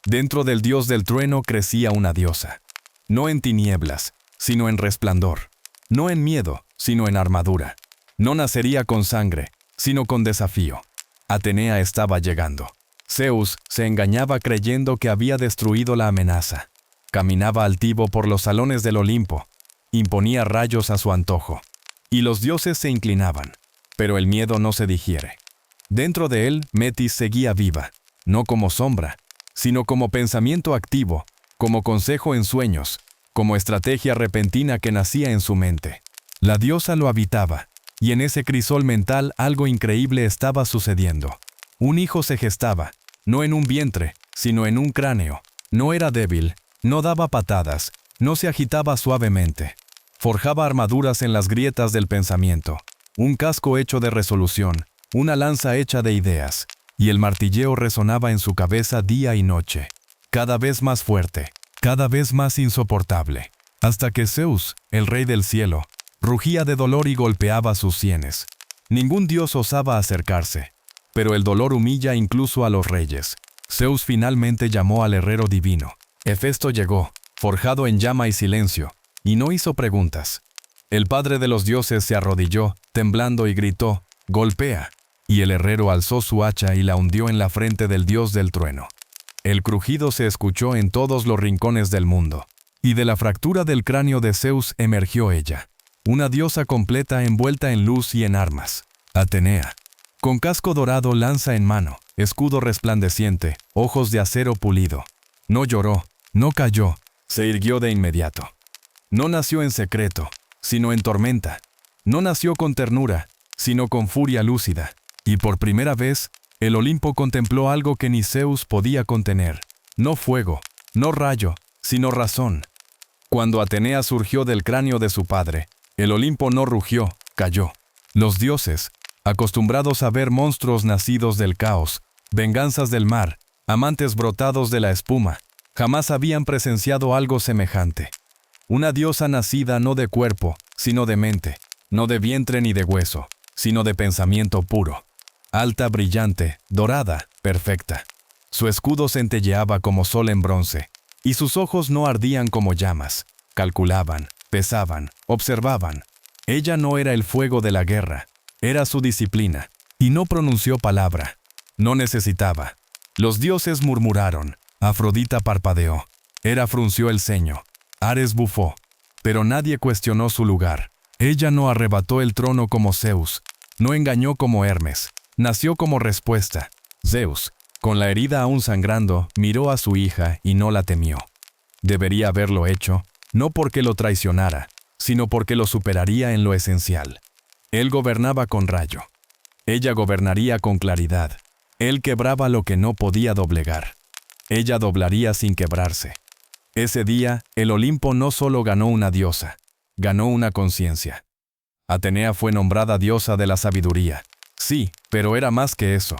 Dentro del dios del trueno crecía una diosa. No en tinieblas, sino en resplandor. No en miedo, sino en armadura. No nacería con sangre, sino con desafío. Atenea estaba llegando. Zeus se engañaba creyendo que había destruido la amenaza. Caminaba altivo por los salones del Olimpo. Imponía rayos a su antojo. Y los dioses se inclinaban. Pero el miedo no se digiere. Dentro de él, Metis seguía viva, no como sombra, sino como pensamiento activo, como consejo en sueños, como estrategia repentina que nacía en su mente. La diosa lo habitaba, y en ese crisol mental algo increíble estaba sucediendo. Un hijo se gestaba, no en un vientre, sino en un cráneo. No era débil, no daba patadas, no se agitaba suavemente. Forjaba armaduras en las grietas del pensamiento. Un casco hecho de resolución, una lanza hecha de ideas, y el martilleo resonaba en su cabeza día y noche, cada vez más fuerte, cada vez más insoportable, hasta que Zeus, el rey del cielo, rugía de dolor y golpeaba sus sienes. Ningún dios osaba acercarse, pero el dolor humilla incluso a los reyes. Zeus finalmente llamó al herrero divino. Hefesto llegó, forjado en llama y silencio, y no hizo preguntas. El padre de los dioses se arrodilló, temblando y gritó, «¡Golpea!», y el herrero alzó su hacha y la hundió en la frente del dios del trueno. El crujido se escuchó en todos los rincones del mundo, y de la fractura del cráneo de Zeus emergió ella, una diosa completa envuelta en luz y en armas, Atenea. Con casco dorado, lanza en mano, escudo resplandeciente, ojos de acero pulido. No lloró, no cayó, se irguió de inmediato. No nació en secreto, sino en tormenta. No nació con ternura, sino con furia lúcida. Y por primera vez, el Olimpo contempló algo que ni Zeus podía contener. No fuego, no rayo, sino razón. Cuando Atenea surgió del cráneo de su padre, el Olimpo no rugió, cayó. Los dioses, acostumbrados a ver monstruos nacidos del caos, venganzas del mar, amantes brotados de la espuma, jamás habían presenciado algo semejante. Una diosa nacida no de cuerpo, sino de mente, no de vientre ni de hueso, sino de pensamiento puro. Alta, brillante, dorada, perfecta. Su escudo centelleaba como sol en bronce, y sus ojos no ardían como llamas. Calculaban, pesaban, observaban. Ella no era el fuego de la guerra, era su disciplina, y no pronunció palabra. No necesitaba. Los dioses murmuraron, Afrodita parpadeó, Hera frunció el ceño, Ares bufó, pero nadie cuestionó su lugar. Ella no arrebató el trono como Zeus, no engañó como Hermes, nació como respuesta. Zeus, con la herida aún sangrando, miró a su hija y no la temió. Debería haberlo hecho, no porque lo traicionara, sino porque lo superaría en lo esencial. Él gobernaba con rayo. Ella gobernaría con claridad. Él quebraba lo que no podía doblegar. Ella doblaría sin quebrarse. Ese día, el Olimpo no solo ganó una diosa, ganó una conciencia. Atenea fue nombrada diosa de la sabiduría. Sí, pero era más que eso.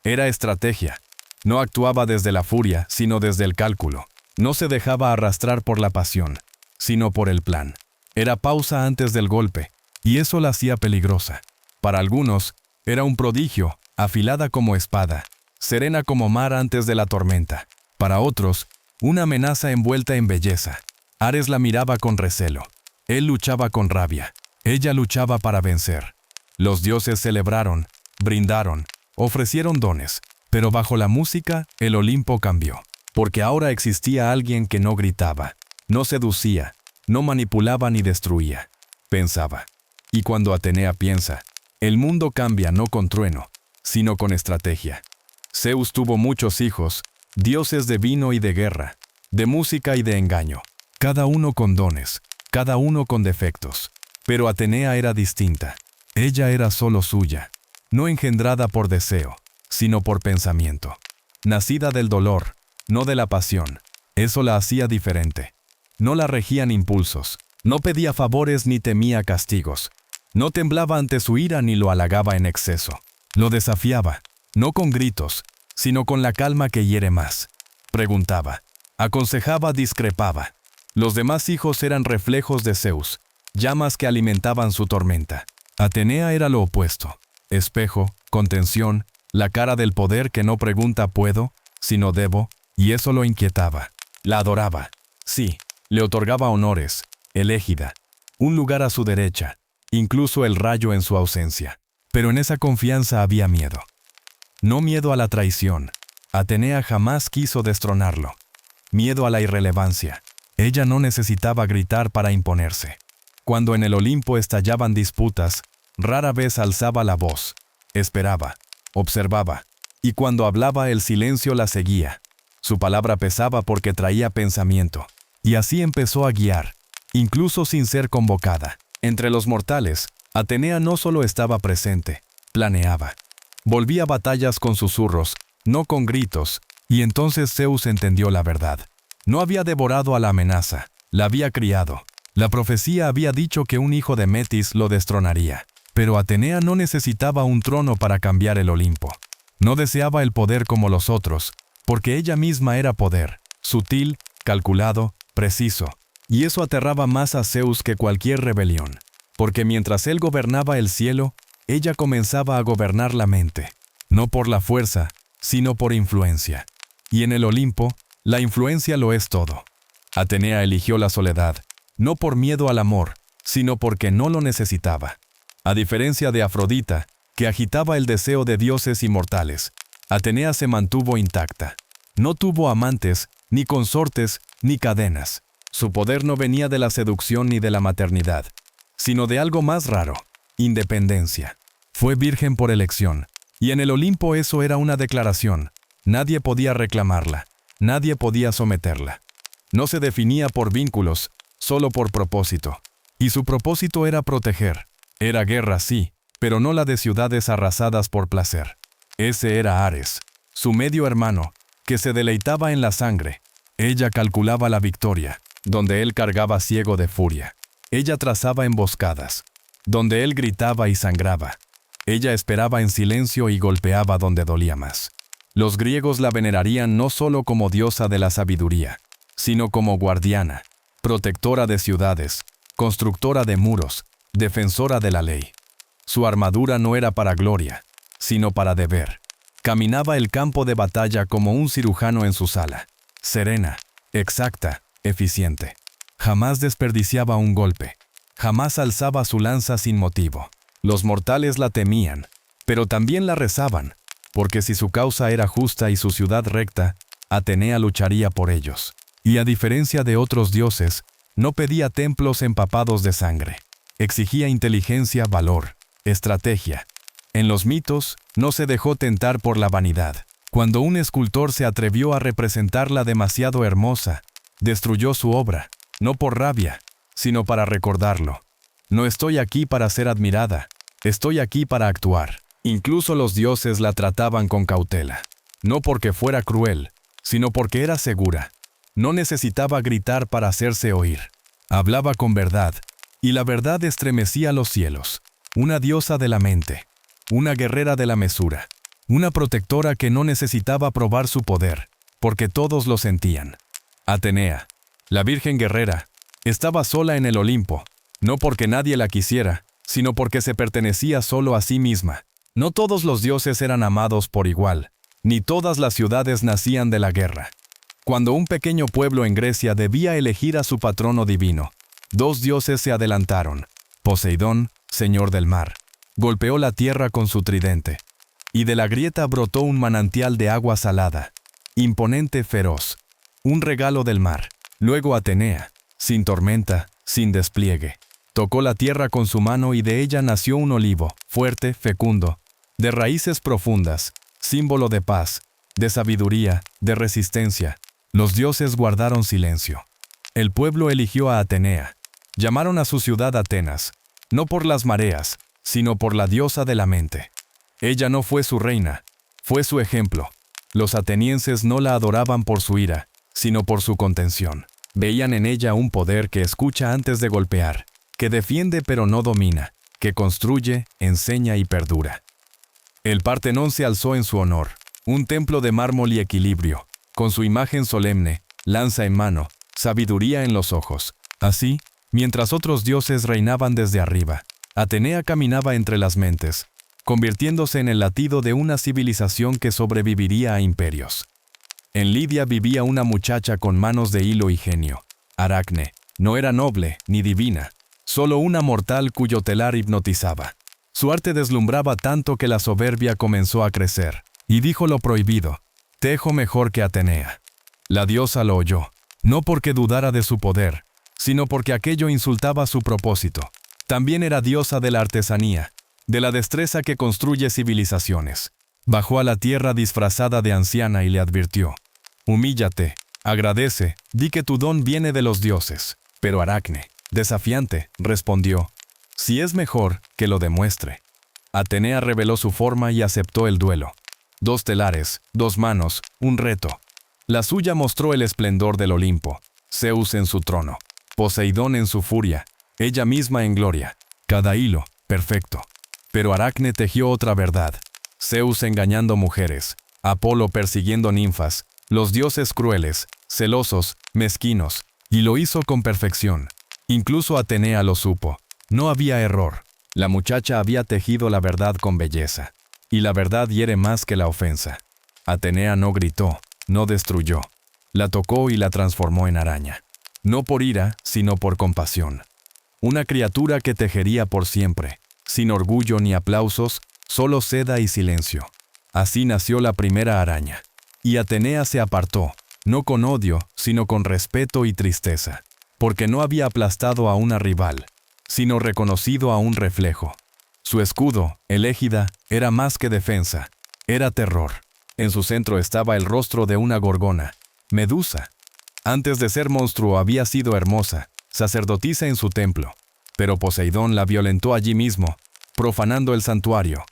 Era estrategia. No actuaba desde la furia, sino desde el cálculo. No se dejaba arrastrar por la pasión, sino por el plan. Era pausa antes del golpe, y eso la hacía peligrosa. Para algunos, era un prodigio, afilada como espada, serena como mar antes de la tormenta. Para otros, una amenaza envuelta en belleza. Ares la miraba con recelo. Él luchaba con rabia. Ella luchaba para vencer. Los dioses celebraron, brindaron, ofrecieron dones. Pero bajo la música, el Olimpo cambió. Porque ahora existía alguien que no gritaba, no seducía, no manipulaba ni destruía. Pensaba. Y cuando Atenea piensa, el mundo cambia no con trueno, sino con estrategia. Zeus tuvo muchos hijos, dioses de vino y de guerra, de música y de engaño, cada uno con dones, cada uno con defectos. Pero Atenea era distinta. Ella era solo suya, no engendrada por deseo, sino por pensamiento. Nacida del dolor, no de la pasión. Eso la hacía diferente. No la regían impulsos, no pedía favores ni temía castigos. No temblaba ante su ira ni lo halagaba en exceso. Lo desafiaba, no con gritos, sino con la calma que hiere más. Preguntaba, aconsejaba, discrepaba. Los demás hijos eran reflejos de Zeus, llamas que alimentaban su tormenta. Atenea era lo opuesto, espejo, contención, la cara del poder que no pregunta puedo, sino debo, y eso lo inquietaba. La adoraba. Sí, le otorgaba honores, elégida, un lugar a su derecha, incluso el rayo en su ausencia. Pero en esa confianza había miedo. No miedo a la traición. Atenea jamás quiso destronarlo. Miedo a la irrelevancia. Ella no necesitaba gritar para imponerse. Cuando en el Olimpo estallaban disputas, rara vez alzaba la voz. Esperaba, observaba, y cuando hablaba el silencio la seguía. Su palabra pesaba porque traía pensamiento, y así empezó a guiar, incluso sin ser convocada. Entre los mortales, Atenea no solo estaba presente, planeaba. Volvía batallas con susurros, no con gritos, y entonces Zeus entendió la verdad. No había devorado a la amenaza, la había criado. La profecía había dicho que un hijo de Metis lo destronaría. Pero Atenea no necesitaba un trono para cambiar el Olimpo. No deseaba el poder como los otros, porque ella misma era poder, sutil, calculado, preciso. Y eso aterraba más a Zeus que cualquier rebelión. Porque mientras él gobernaba el cielo, ella comenzaba a gobernar la mente. No por la fuerza, sino por influencia. Y en el Olimpo, la influencia lo es todo. Atenea eligió la soledad, no por miedo al amor, sino porque no lo necesitaba. A diferencia de Afrodita, que agitaba el deseo de dioses inmortales, Atenea se mantuvo intacta. No tuvo amantes, ni consortes, ni cadenas. Su poder no venía de la seducción ni de la maternidad, sino de algo más raro, independencia. Fue virgen por elección, y en el Olimpo eso era una declaración. Nadie podía reclamarla, nadie podía someterla. No se definía por vínculos, solo por propósito. Y su propósito era proteger. Era guerra, sí, pero no la de ciudades arrasadas por placer. Ese era Ares, su medio hermano, que se deleitaba en la sangre. Ella calculaba la victoria, donde él cargaba ciego de furia. Ella trazaba emboscadas, donde él gritaba y sangraba. Ella esperaba en silencio y golpeaba donde dolía más. Los griegos la venerarían no solo como diosa de la sabiduría, sino como guardiana, protectora de ciudades, constructora de muros, defensora de la ley. Su armadura no era para gloria, sino para deber. Caminaba el campo de batalla como un cirujano en su sala, serena, exacta, eficiente. Jamás desperdiciaba un golpe, jamás alzaba su lanza sin motivo. Los mortales la temían, pero también la rezaban, porque si su causa era justa y su ciudad recta, Atenea lucharía por ellos. Y a diferencia de otros dioses, no pedía templos empapados de sangre. Exigía inteligencia, valor, estrategia. En los mitos, no se dejó tentar por la vanidad. Cuando un escultor se atrevió a representarla demasiado hermosa, destruyó su obra, no por rabia, sino para recordarlo. No estoy aquí para ser admirada, estoy aquí para actuar. Incluso los dioses la trataban con cautela. No porque fuera cruel, sino porque era segura. No necesitaba gritar para hacerse oír. Hablaba con verdad, y la verdad estremecía los cielos. Una diosa de la mente, una guerrera de la mesura, una protectora que no necesitaba probar su poder, porque todos lo sentían. Atenea, la virgen guerrera, estaba sola en el Olimpo, no porque nadie la quisiera, sino porque se pertenecía solo a sí misma. No todos los dioses eran amados por igual, ni todas las ciudades nacían de la guerra. Cuando un pequeño pueblo en Grecia debía elegir a su patrono divino, dos dioses se adelantaron. Poseidón, señor del mar, golpeó la tierra con su tridente, y de la grieta brotó un manantial de agua salada, imponente, feroz, un regalo del mar. Luego Atenea, sin tormenta, sin despliegue, tocó la tierra con su mano y de ella nació un olivo, fuerte, fecundo, de raíces profundas, símbolo de paz, de sabiduría, de resistencia. Los dioses guardaron silencio. El pueblo eligió a Atenea. Llamaron a su ciudad Atenas, no por las mareas, sino por la diosa de la mente. Ella no fue su reina, fue su ejemplo. Los atenienses no la adoraban por su ira, sino por su contención. Veían en ella un poder que escucha antes de golpear, que defiende pero no domina, que construye, enseña y perdura. El Partenón se alzó en su honor, un templo de mármol y equilibrio, con su imagen solemne, lanza en mano, sabiduría en los ojos. Así, mientras otros dioses reinaban desde arriba, Atenea caminaba entre las mentes, convirtiéndose en el latido de una civilización que sobreviviría a imperios. En Lidia vivía una muchacha con manos de hilo y genio. Aracne, no era noble ni divina, solo una mortal cuyo telar hipnotizaba. Su arte deslumbraba tanto que la soberbia comenzó a crecer, y dijo lo prohibido: tejo mejor que Atenea. La diosa lo oyó, no porque dudara de su poder, sino porque aquello insultaba su propósito. También era diosa de la artesanía, de la destreza que construye civilizaciones. Bajó a la tierra disfrazada de anciana y le advirtió: humíllate, agradece, di que tu don viene de los dioses. Pero Aracne, desafiante, respondió: si es mejor, que lo demuestre. Atenea reveló su forma y aceptó el duelo. 2 telares, 2 manos, un reto. La suya mostró el esplendor del Olimpo, Zeus en su trono, Poseidón en su furia, ella misma en gloria, cada hilo, perfecto. Pero Aracne tejió otra verdad: Zeus engañando mujeres, Apolo persiguiendo ninfas, los dioses crueles, celosos, mezquinos, y lo hizo con perfección. Incluso Atenea lo supo. No había error. La muchacha había tejido la verdad con belleza. Y la verdad hiere más que la ofensa. Atenea no gritó, no destruyó. La tocó y la transformó en araña. No por ira, sino por compasión. Una criatura que tejería por siempre, sin orgullo ni aplausos, solo seda y silencio. Así nació la primera araña. Y Atenea se apartó, no con odio, sino con respeto y tristeza, porque no había aplastado a una rival, sino reconocido a un reflejo. Su escudo, el égida, era más que defensa, era terror. En su centro estaba el rostro de una gorgona, Medusa. Antes de ser monstruo había sido hermosa, sacerdotisa en su templo, pero Poseidón la violentó allí mismo, profanando el santuario.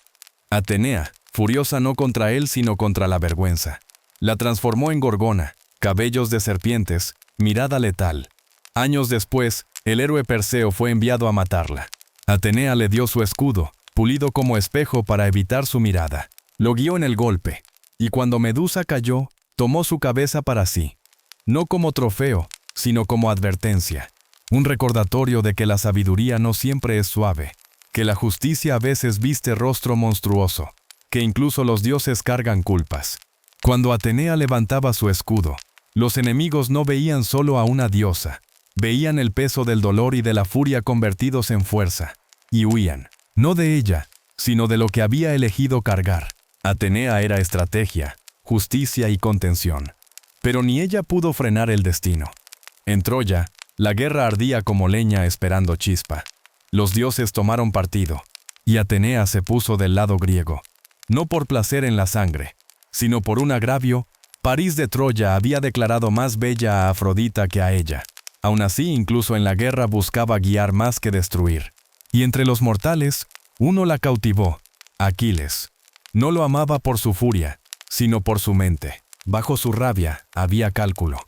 Atenea, furiosa no contra él sino contra la vergüenza, la transformó en gorgona, cabellos de serpientes, mirada letal. Años después, el héroe Perseo fue enviado a matarla. Atenea le dio su escudo, pulido como espejo para evitar su mirada. Lo guió en el golpe, y cuando Medusa cayó, tomó su cabeza para sí. No como trofeo, sino como advertencia. Un recordatorio de que la sabiduría no siempre es suave, que la justicia a veces viste rostro monstruoso, que incluso los dioses cargan culpas. Cuando Atenea levantaba su escudo, los enemigos no veían solo a una diosa, veían el peso del dolor y de la furia convertidos en fuerza, y huían, no de ella, sino de lo que había elegido cargar. Atenea era estrategia, justicia y contención. Pero ni ella pudo frenar el destino. En Troya, la guerra ardía como leña esperando chispa. Los dioses tomaron partido, y Atenea se puso del lado griego, no por placer en la sangre, sino por un agravio. París de Troya había declarado más bella a Afrodita que a ella. Aún así, incluso en la guerra buscaba guiar más que destruir. Y entre los mortales, uno la cautivó, Aquiles. No lo amaba por su furia, sino por su mente. Bajo su rabia había cálculo.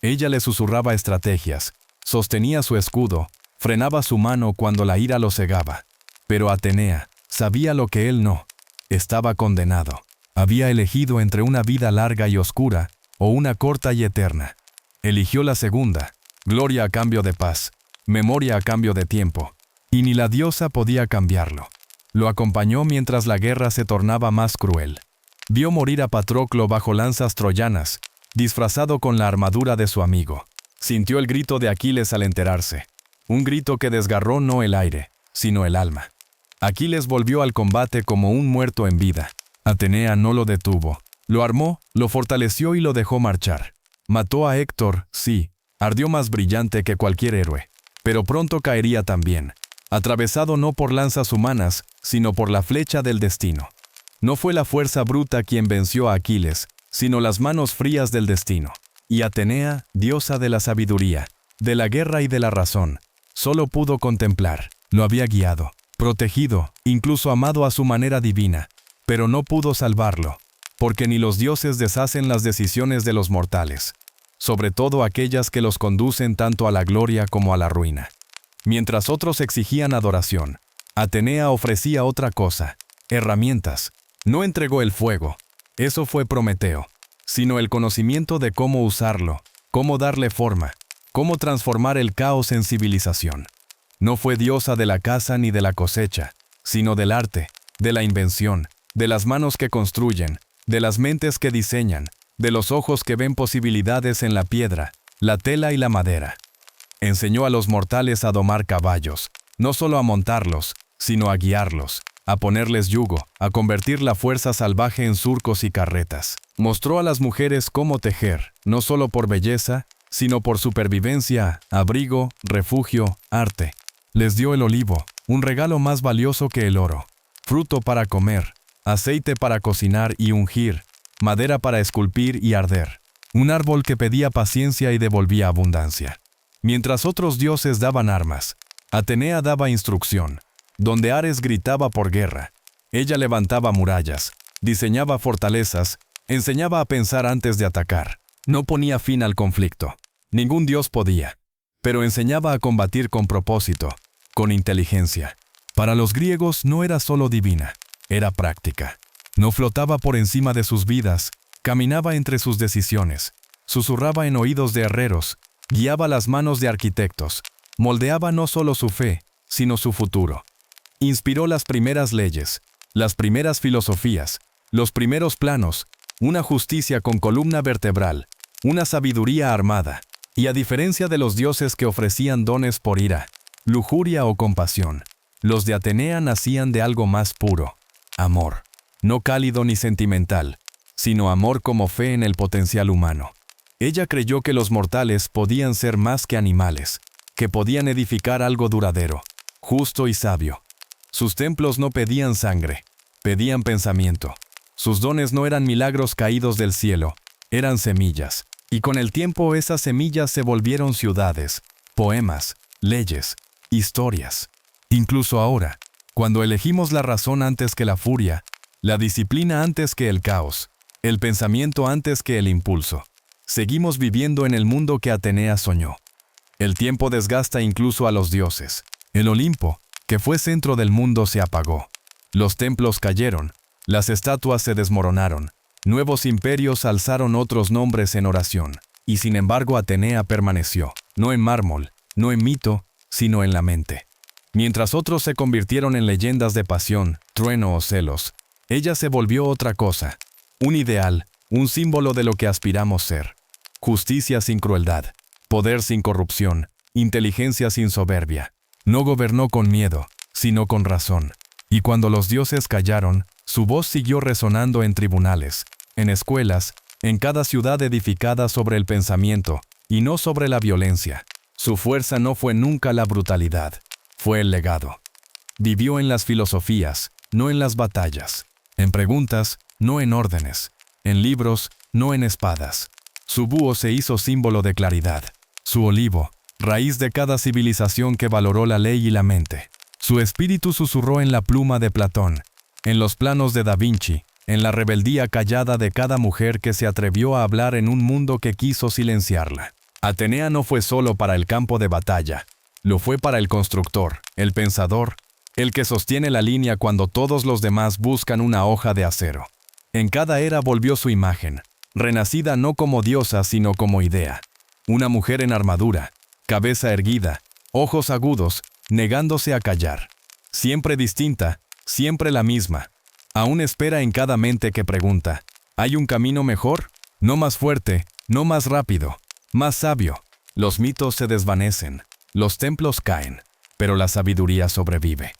Ella le susurraba estrategias, sostenía su escudo, frenaba su mano cuando la ira lo cegaba. Pero Atenea sabía lo que él no. Estaba condenado. Había elegido entre una vida larga y oscura o una corta y eterna. Eligió la segunda, gloria a cambio de paz, memoria a cambio de tiempo, y ni la diosa podía cambiarlo. Lo acompañó mientras la guerra se tornaba más cruel. Vio morir a Patroclo bajo lanzas troyanas, disfrazado con la armadura de su amigo. Sintió el grito de Aquiles al enterarse, un grito que desgarró no el aire, sino el alma. Aquiles volvió al combate como un muerto en vida. Atenea no lo detuvo, lo armó, lo fortaleció y lo dejó marchar. Mató a Héctor, sí, ardió más brillante que cualquier héroe, pero pronto caería también, atravesado no por lanzas humanas, sino por la flecha del destino. No fue la fuerza bruta quien venció a Aquiles, sino las manos frías del destino. Y Atenea, diosa de la sabiduría, de la guerra y de la razón, solo pudo contemplar. Lo había guiado, protegido, incluso amado a su manera divina, pero no pudo salvarlo, porque ni los dioses deshacen las decisiones de los mortales, sobre todo aquellas que los conducen tanto a la gloria como a la ruina. Mientras otros exigían adoración, Atenea ofrecía otra cosa, herramientas. No entregó el fuego, eso fue Prometeo, sino el conocimiento de cómo usarlo, cómo darle forma, cómo transformar el caos en civilización. No fue diosa de la caza ni de la cosecha, sino del arte, de la invención, de las manos que construyen, de las mentes que diseñan, de los ojos que ven posibilidades en la piedra, la tela y la madera. Enseñó a los mortales a domar caballos, no solo a montarlos, sino a guiarlos, a ponerles yugo, a convertir la fuerza salvaje en surcos y carretas. Mostró a las mujeres cómo tejer, no solo por belleza, sino por supervivencia, abrigo, refugio, arte. Les dio el olivo, un regalo más valioso que el oro, fruto para comer, aceite para cocinar y ungir, madera para esculpir y arder, un árbol que pedía paciencia y devolvía abundancia. Mientras otros dioses daban armas, Atenea daba instrucción. Donde Ares gritaba por guerra, ella levantaba murallas, diseñaba fortalezas, enseñaba a pensar antes de atacar. No ponía fin al conflicto. Ningún dios podía, pero enseñaba a combatir con propósito, con inteligencia. Para los griegos no era solo divina, era práctica. No flotaba por encima de sus vidas, caminaba entre sus decisiones, susurraba en oídos de herreros, guiaba las manos de arquitectos, moldeaba no solo su fe, sino su futuro. Inspiró las primeras leyes, las primeras filosofías, los primeros planos, una justicia con columna vertebral, una sabiduría armada, y a diferencia de los dioses que ofrecían dones por ira, lujuria o compasión, los de Atenea nacían de algo más puro, amor, no cálido ni sentimental, sino amor como fe en el potencial humano. Ella creyó que los mortales podían ser más que animales, que podían edificar algo duradero, justo y sabio. Sus templos no pedían sangre, pedían pensamiento. Sus dones no eran milagros caídos del cielo, eran semillas. Y con el tiempo esas semillas se volvieron ciudades, poemas, leyes, historias. Incluso ahora, cuando elegimos la razón antes que la furia, la disciplina antes que el caos, el pensamiento antes que el impulso, seguimos viviendo en el mundo que Atenea soñó. El tiempo desgasta incluso a los dioses. El Olimpo, que fue centro del mundo, se apagó. Los templos cayeron, las estatuas se desmoronaron, nuevos imperios alzaron otros nombres en oración, y sin embargo Atenea permaneció, no en mármol, no en mito, sino en la mente. Mientras otros se convirtieron en leyendas de pasión, trueno o celos, ella se volvió otra cosa, un ideal, un símbolo de lo que aspiramos ser. Justicia sin crueldad, poder sin corrupción, inteligencia sin soberbia. No gobernó con miedo, sino con razón. Y cuando los dioses callaron, su voz siguió resonando en tribunales, en escuelas, en cada ciudad edificada sobre el pensamiento, y no sobre la violencia. Su fuerza no fue nunca la brutalidad, fue el legado. Vivió en las filosofías, no en las batallas, en preguntas, no en órdenes, en libros, no en espadas. Su búho se hizo símbolo de claridad, su olivo, raíz de cada civilización que valoró la ley y la mente. Su espíritu susurró en la pluma de Platón, en los planos de Da Vinci, en la rebeldía callada de cada mujer que se atrevió a hablar en un mundo que quiso silenciarla. Atenea no fue solo para el campo de batalla, lo fue para el constructor, el pensador, el que sostiene la línea cuando todos los demás buscan una hoja de acero. En cada era volvió su imagen, renacida no como diosa sino como idea. Una mujer en armadura, cabeza erguida, ojos agudos, negándose a callar. Siempre distinta, siempre la misma. Aún espera en cada mente que pregunta, ¿hay un camino mejor? No más fuerte, no más rápido, más sabio. Los mitos se desvanecen, los templos caen, pero la sabiduría sobrevive.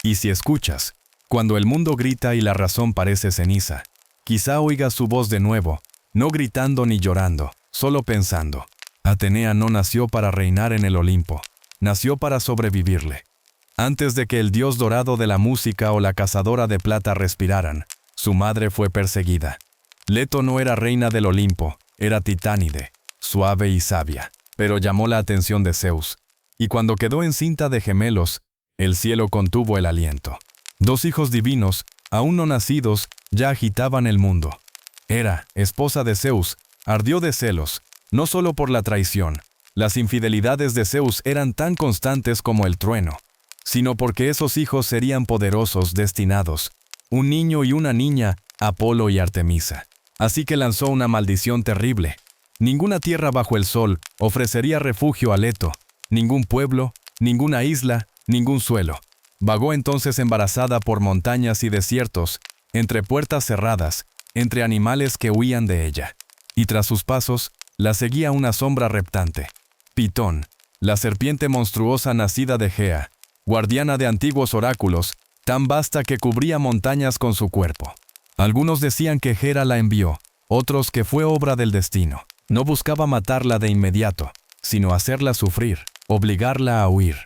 Y si escuchas, cuando el mundo grita y la razón parece ceniza, quizá oigas su voz de nuevo, no gritando ni llorando, solo pensando. Atenea no nació para reinar en el Olimpo, nació para sobrevivirle. Antes de que el dios dorado de la música o la cazadora de plata respiraran, su madre fue perseguida. Leto no era reina del Olimpo, era Titánide, suave y sabia, pero llamó la atención de Zeus, y cuando quedó encinta de gemelos, el cielo contuvo el aliento. 2 hijos divinos, aún no nacidos, ya agitaban el mundo. Hera, esposa de Zeus, ardió de celos, no solo por la traición. Las infidelidades de Zeus eran tan constantes como el trueno, sino porque esos hijos serían poderosos, destinados, un niño y una niña, Apolo y Artemisa. Así que lanzó una maldición terrible. Ninguna tierra bajo el sol ofrecería refugio a Leto, ningún pueblo, ninguna isla, ningún suelo. Vagó entonces embarazada por montañas y desiertos, entre puertas cerradas, entre animales que huían de ella. Y tras sus pasos, la seguía una sombra reptante. Pitón, la serpiente monstruosa nacida de Gea, guardiana de antiguos oráculos, tan vasta que cubría montañas con su cuerpo. Algunos decían que Hera la envió, otros que fue obra del destino. No buscaba matarla de inmediato, sino hacerla sufrir, obligarla a huir.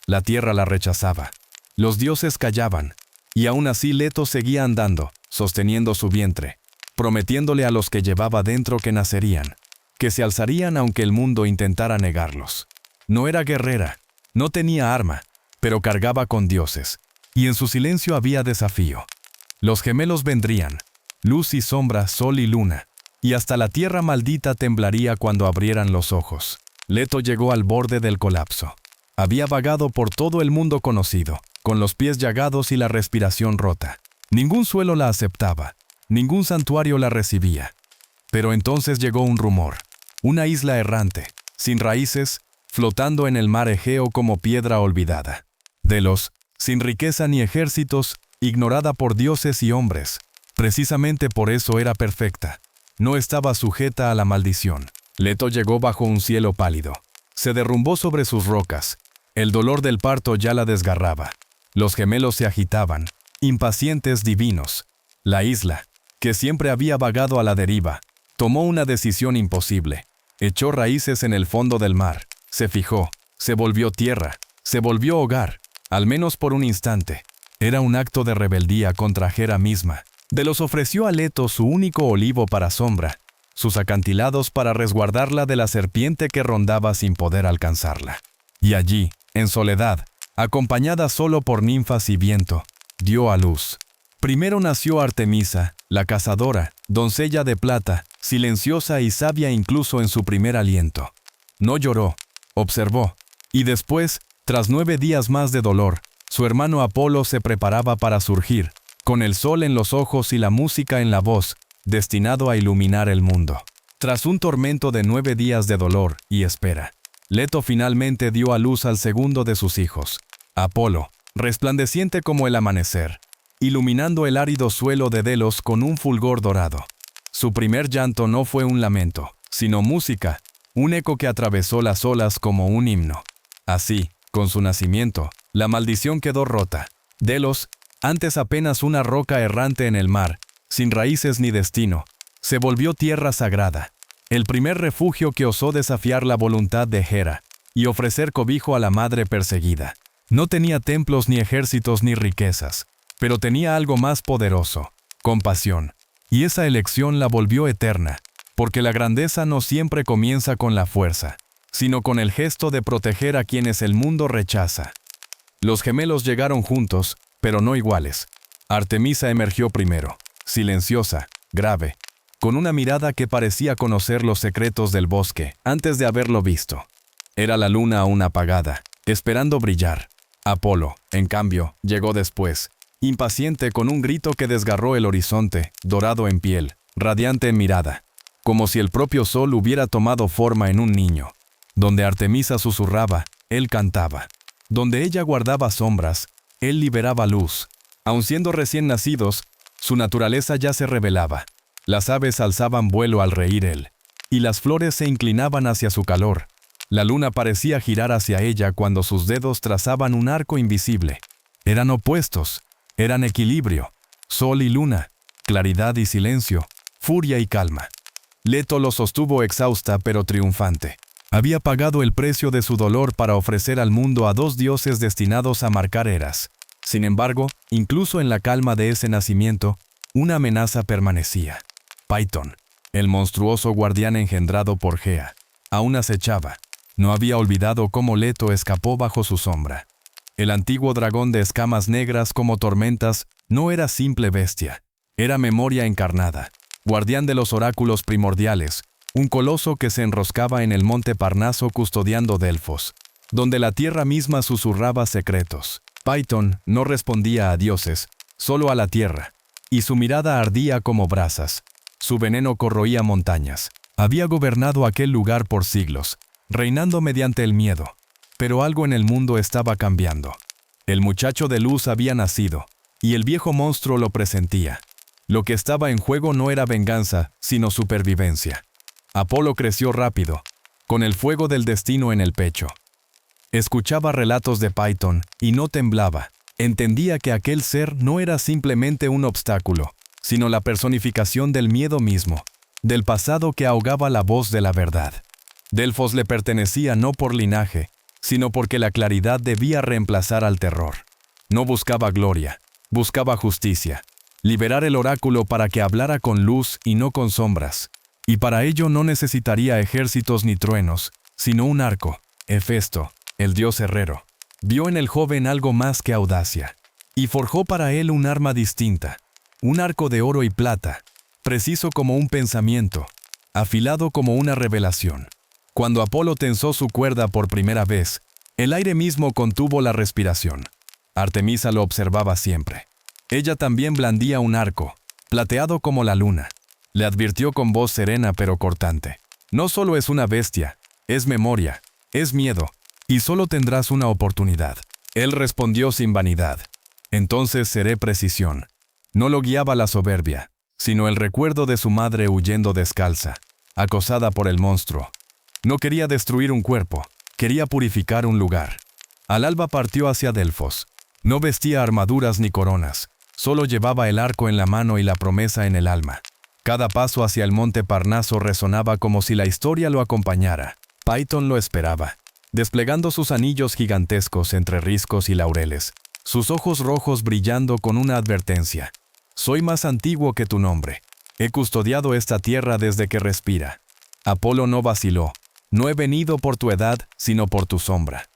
La tierra la rechazaba. Los dioses callaban, y aún así Leto seguía andando, sosteniendo su vientre, prometiéndole a los que llevaba dentro que nacerían, que se alzarían aunque el mundo intentara negarlos. No era guerrera, no tenía arma, pero cargaba con dioses, y en su silencio había desafío. Los gemelos vendrían, luz y sombra, sol y luna, y hasta la tierra maldita temblaría cuando abrieran los ojos. Leto llegó al borde del colapso. Había vagado por todo el mundo conocido, con los pies llagados y la respiración rota. Ningún suelo la aceptaba, ningún santuario la recibía. Pero entonces llegó un rumor, una isla errante, sin raíces, flotando en el mar Egeo como piedra olvidada. Delos, sin riqueza ni ejércitos, ignorada por dioses y hombres. Precisamente por eso era perfecta. No estaba sujeta a la maldición. Leto llegó bajo un cielo pálido. Se derrumbó sobre sus rocas. El dolor del parto ya la desgarraba. Los gemelos se agitaban, impacientes divinos. La isla, que siempre había vagado a la deriva, tomó una decisión imposible. Echó raíces en el fondo del mar. Se fijó, se volvió tierra, se volvió hogar, al menos por un instante. Era un acto de rebeldía contra Hera misma. Delos ofreció a Leto su único olivo para sombra, sus acantilados para resguardarla de la serpiente que rondaba sin poder alcanzarla. Y allí, en soledad, acompañada solo por ninfas y viento, dio a luz. Primero nació Artemisa, la cazadora, doncella de plata, silenciosa y sabia incluso en su primer aliento. No lloró, observó, y después, tras 9 días más de dolor, su hermano Apolo se preparaba para surgir, con el sol en los ojos y la música en la voz, destinado a iluminar el mundo. Tras un tormento de 9 días de dolor y espera, Leto finalmente dio a luz al segundo de sus hijos, Apolo, resplandeciente como el amanecer, iluminando el árido suelo de Delos con un fulgor dorado. Su primer llanto no fue un lamento, sino música, un eco que atravesó las olas como un himno. Así, con su nacimiento, la maldición quedó rota. Delos, antes apenas una roca errante en el mar, sin raíces ni destino, se volvió tierra sagrada, el primer refugio que osó desafiar la voluntad de Hera y ofrecer cobijo a la madre perseguida. No tenía templos ni ejércitos ni riquezas, pero tenía algo más poderoso, compasión, y esa elección la volvió eterna, porque la grandeza no siempre comienza con la fuerza, sino con el gesto de proteger a quienes el mundo rechaza. Los gemelos llegaron juntos, pero no iguales. Artemisa emergió primero, silenciosa, grave, con una mirada que parecía conocer los secretos del bosque antes de haberlo visto. Era la luna aún apagada, esperando brillar. Apolo, en cambio, llegó después, impaciente con un grito que desgarró el horizonte, dorado en piel, radiante en mirada, como si el propio sol hubiera tomado forma en un niño. Donde Artemisa susurraba, él cantaba. Donde ella guardaba sombras, él liberaba luz. Aun siendo recién nacidos, su naturaleza ya se revelaba. Las aves alzaban vuelo al reír él, y las flores se inclinaban hacia su calor. La luna parecía girar hacia ella cuando sus dedos trazaban un arco invisible. Eran opuestos, eran equilibrio, sol y luna, claridad y silencio, furia y calma. Leto lo sostuvo exhausta pero triunfante. Había pagado el precio de su dolor para ofrecer al mundo a dos dioses destinados a marcar eras. Sin embargo, incluso en la calma de ese nacimiento, una amenaza permanecía. Phaethon, el monstruoso guardián engendrado por Gea, aún acechaba. No había olvidado cómo Leto escapó bajo su sombra. El antiguo dragón de escamas negras como tormentas no era simple bestia, era memoria encarnada, guardián de los oráculos primordiales, un coloso que se enroscaba en el monte Parnaso custodiando Delfos, donde la tierra misma susurraba secretos. Phaethon no respondía a dioses, solo a la tierra, y su mirada ardía como brasas. Su veneno corroía montañas. Había gobernado aquel lugar por siglos, reinando mediante el miedo. Pero algo en el mundo estaba cambiando. El muchacho de luz había nacido, y el viejo monstruo lo presentía. Lo que estaba en juego no era venganza, sino supervivencia. Apolo creció rápido, con el fuego del destino en el pecho. Escuchaba relatos de Phaethon y no temblaba. Entendía que aquel ser no era simplemente un obstáculo, sino la personificación del miedo mismo, del pasado que ahogaba la voz de la verdad. Delfos le pertenecía no por linaje, sino porque la claridad debía reemplazar al terror. No buscaba gloria, buscaba justicia, liberar el oráculo para que hablara con luz y no con sombras. Y para ello no necesitaría ejércitos ni truenos, sino un arco. Hefesto, el dios herrero, vio en el joven algo más que audacia, y forjó para él un arma distinta, un arco de oro y plata, preciso como un pensamiento, afilado como una revelación. Cuando Apolo tensó su cuerda por primera vez, el aire mismo contuvo la respiración. Artemisa lo observaba siempre. Ella también blandía un arco, plateado como la luna. Le advirtió con voz serena pero cortante. No solo es una bestia, es memoria, es miedo, y solo tendrás una oportunidad. Él respondió sin vanidad. Entonces seré precisión. No lo guiaba la soberbia, sino el recuerdo de su madre huyendo descalza, acosada por el monstruo. No quería destruir un cuerpo, quería purificar un lugar. Al alba partió hacia Delfos. No vestía armaduras ni coronas, solo llevaba el arco en la mano y la promesa en el alma. Cada paso hacia el monte Parnaso resonaba como si la historia lo acompañara. Phaethon lo esperaba, desplegando sus anillos gigantescos entre riscos y laureles, sus ojos rojos brillando con una advertencia. Soy más antiguo que tu nombre. He custodiado esta tierra desde que respira. Apolo no vaciló. No he venido por tu edad, sino por tu sombra.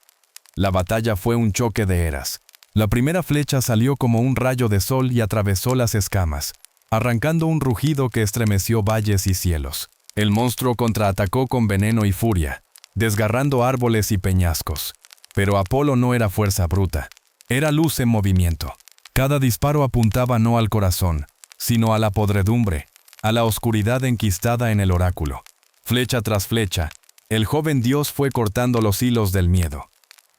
La batalla fue un choque de eras. La primera flecha salió como un rayo de sol y atravesó las escamas, arrancando un rugido que estremeció valles y cielos. El monstruo contraatacó con veneno y furia, desgarrando árboles y peñascos. Pero Apolo no era fuerza bruta, era luz en movimiento. Cada disparo apuntaba no al corazón, sino a la podredumbre, a la oscuridad enquistada en el oráculo. Flecha tras flecha, El joven dios fue cortando los hilos del miedo.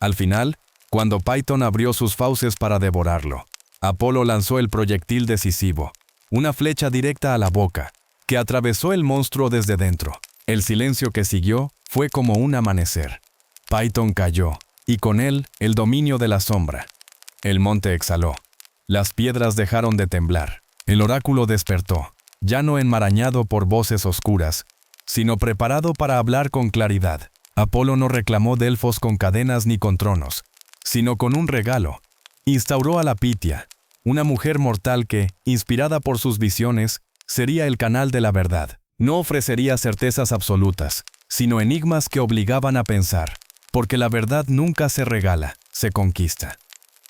Al final, cuando Python abrió sus fauces para devorarlo, Apolo lanzó el proyectil decisivo, una flecha directa a la boca, que atravesó el monstruo desde dentro. El silencio que siguió fue como un amanecer. Python cayó, y con él, el dominio de la sombra. El monte exhaló. Las piedras dejaron de temblar. El oráculo despertó, ya no enmarañado por voces oscuras, sino preparado para hablar con claridad. Apolo no reclamó Delfos con cadenas ni con tronos, sino con un regalo. Instauró a la Pitia, una mujer mortal que, inspirada por sus visiones, sería el canal de la verdad. No ofrecería certezas absolutas, sino enigmas que obligaban a pensar, porque la verdad nunca se regala, se conquista.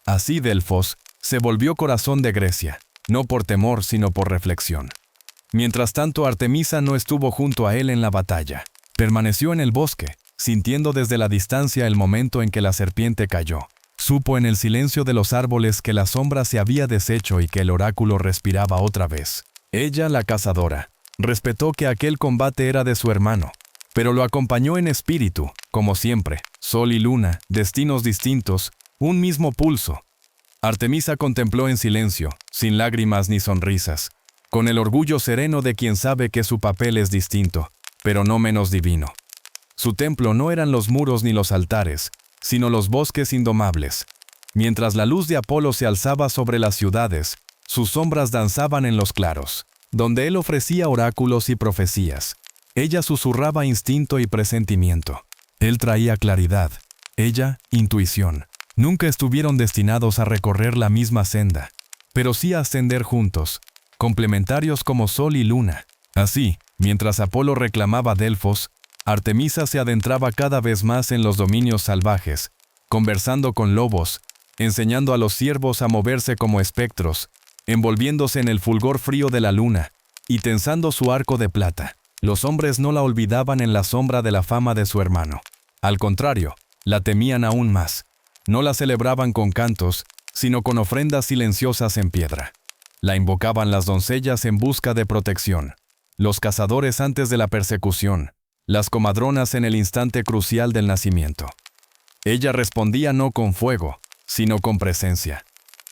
Así Delfos se volvió corazón de Grecia, no por temor sino por reflexión. Mientras tanto, Artemisa no estuvo junto a él en la batalla. Permaneció en el bosque, sintiendo desde la distancia el momento en que la serpiente cayó. Supo en el silencio de los árboles que la sombra se había deshecho y que el oráculo respiraba otra vez. Ella, la cazadora, respetó que aquel combate era de su hermano, pero lo acompañó en espíritu, como siempre. Sol y luna, destinos distintos, un mismo pulso. Artemisa contempló en silencio, sin lágrimas ni sonrisas, con el orgullo sereno de quien sabe que su papel es distinto, pero no menos divino. Su templo no eran los muros ni los altares, sino los bosques indomables. Mientras la luz de Apolo se alzaba sobre las ciudades, sus sombras danzaban en los claros, donde él ofrecía oráculos y profecías. Ella susurraba instinto y presentimiento. Él traía claridad, ella, intuición. Nunca estuvieron destinados a recorrer la misma senda, pero sí a ascender juntos, complementarios como sol y luna. Así, mientras Apolo reclamaba Delfos, Artemisa se adentraba cada vez más en los dominios salvajes, conversando con lobos, enseñando a los ciervos a moverse como espectros, envolviéndose en el fulgor frío de la luna, y tensando su arco de plata. Los hombres no la olvidaban en la sombra de la fama de su hermano. Al contrario, la temían aún más. No la celebraban con cantos, sino con ofrendas silenciosas en piedra. La invocaban las doncellas en busca de protección, los cazadores antes de la persecución, las comadronas en el instante crucial del nacimiento. Ella respondía no con fuego, sino con presencia.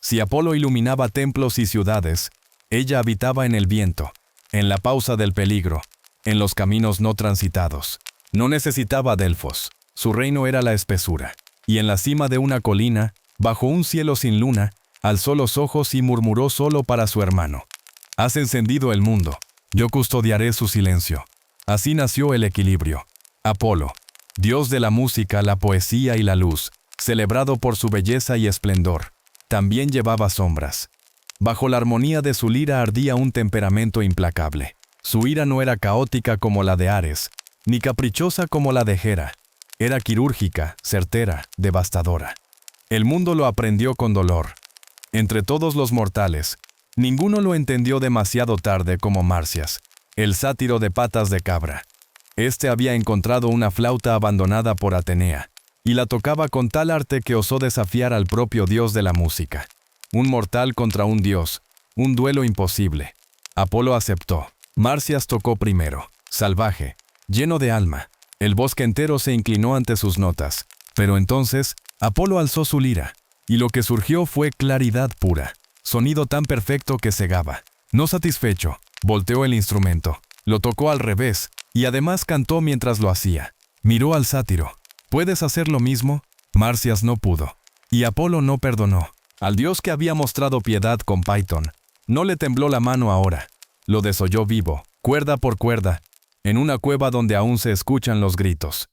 Si Apolo iluminaba templos y ciudades, ella habitaba en el viento, en la pausa del peligro, en los caminos no transitados. No necesitaba Delfos, su reino era la espesura. Y en la cima de una colina, bajo un cielo sin luna, alzó los ojos y murmuró solo para su hermano. Has encendido el mundo, yo custodiaré su silencio. Así nació el equilibrio. Apolo, dios de la música, la poesía y la luz, celebrado por su belleza y esplendor, también llevaba sombras. Bajo la armonía de su lira ardía un temperamento implacable. Su ira no era caótica como la de Ares, ni caprichosa como la de Hera. Era quirúrgica, certera, devastadora. El mundo lo aprendió con dolor. Entre todos los mortales, ninguno lo entendió demasiado tarde como Marcias, el sátiro de patas de cabra. Este había encontrado una flauta abandonada por Atenea, y la tocaba con tal arte que osó desafiar al propio dios de la música. Un mortal contra un dios, un duelo imposible. Apolo aceptó. Marcias tocó primero, salvaje, lleno de alma. El bosque entero se inclinó ante sus notas, pero entonces Apolo alzó su lira, y lo que surgió fue claridad pura, sonido tan perfecto que cegaba. No satisfecho, volteó el instrumento, lo tocó al revés, y además cantó mientras lo hacía. Miró al sátiro. ¿Puedes hacer lo mismo? Marcias no pudo, y Apolo no perdonó. Al dios que había mostrado piedad con Python, no le tembló la mano ahora. Lo desolló vivo, cuerda por cuerda, en una cueva donde aún se escuchan los gritos.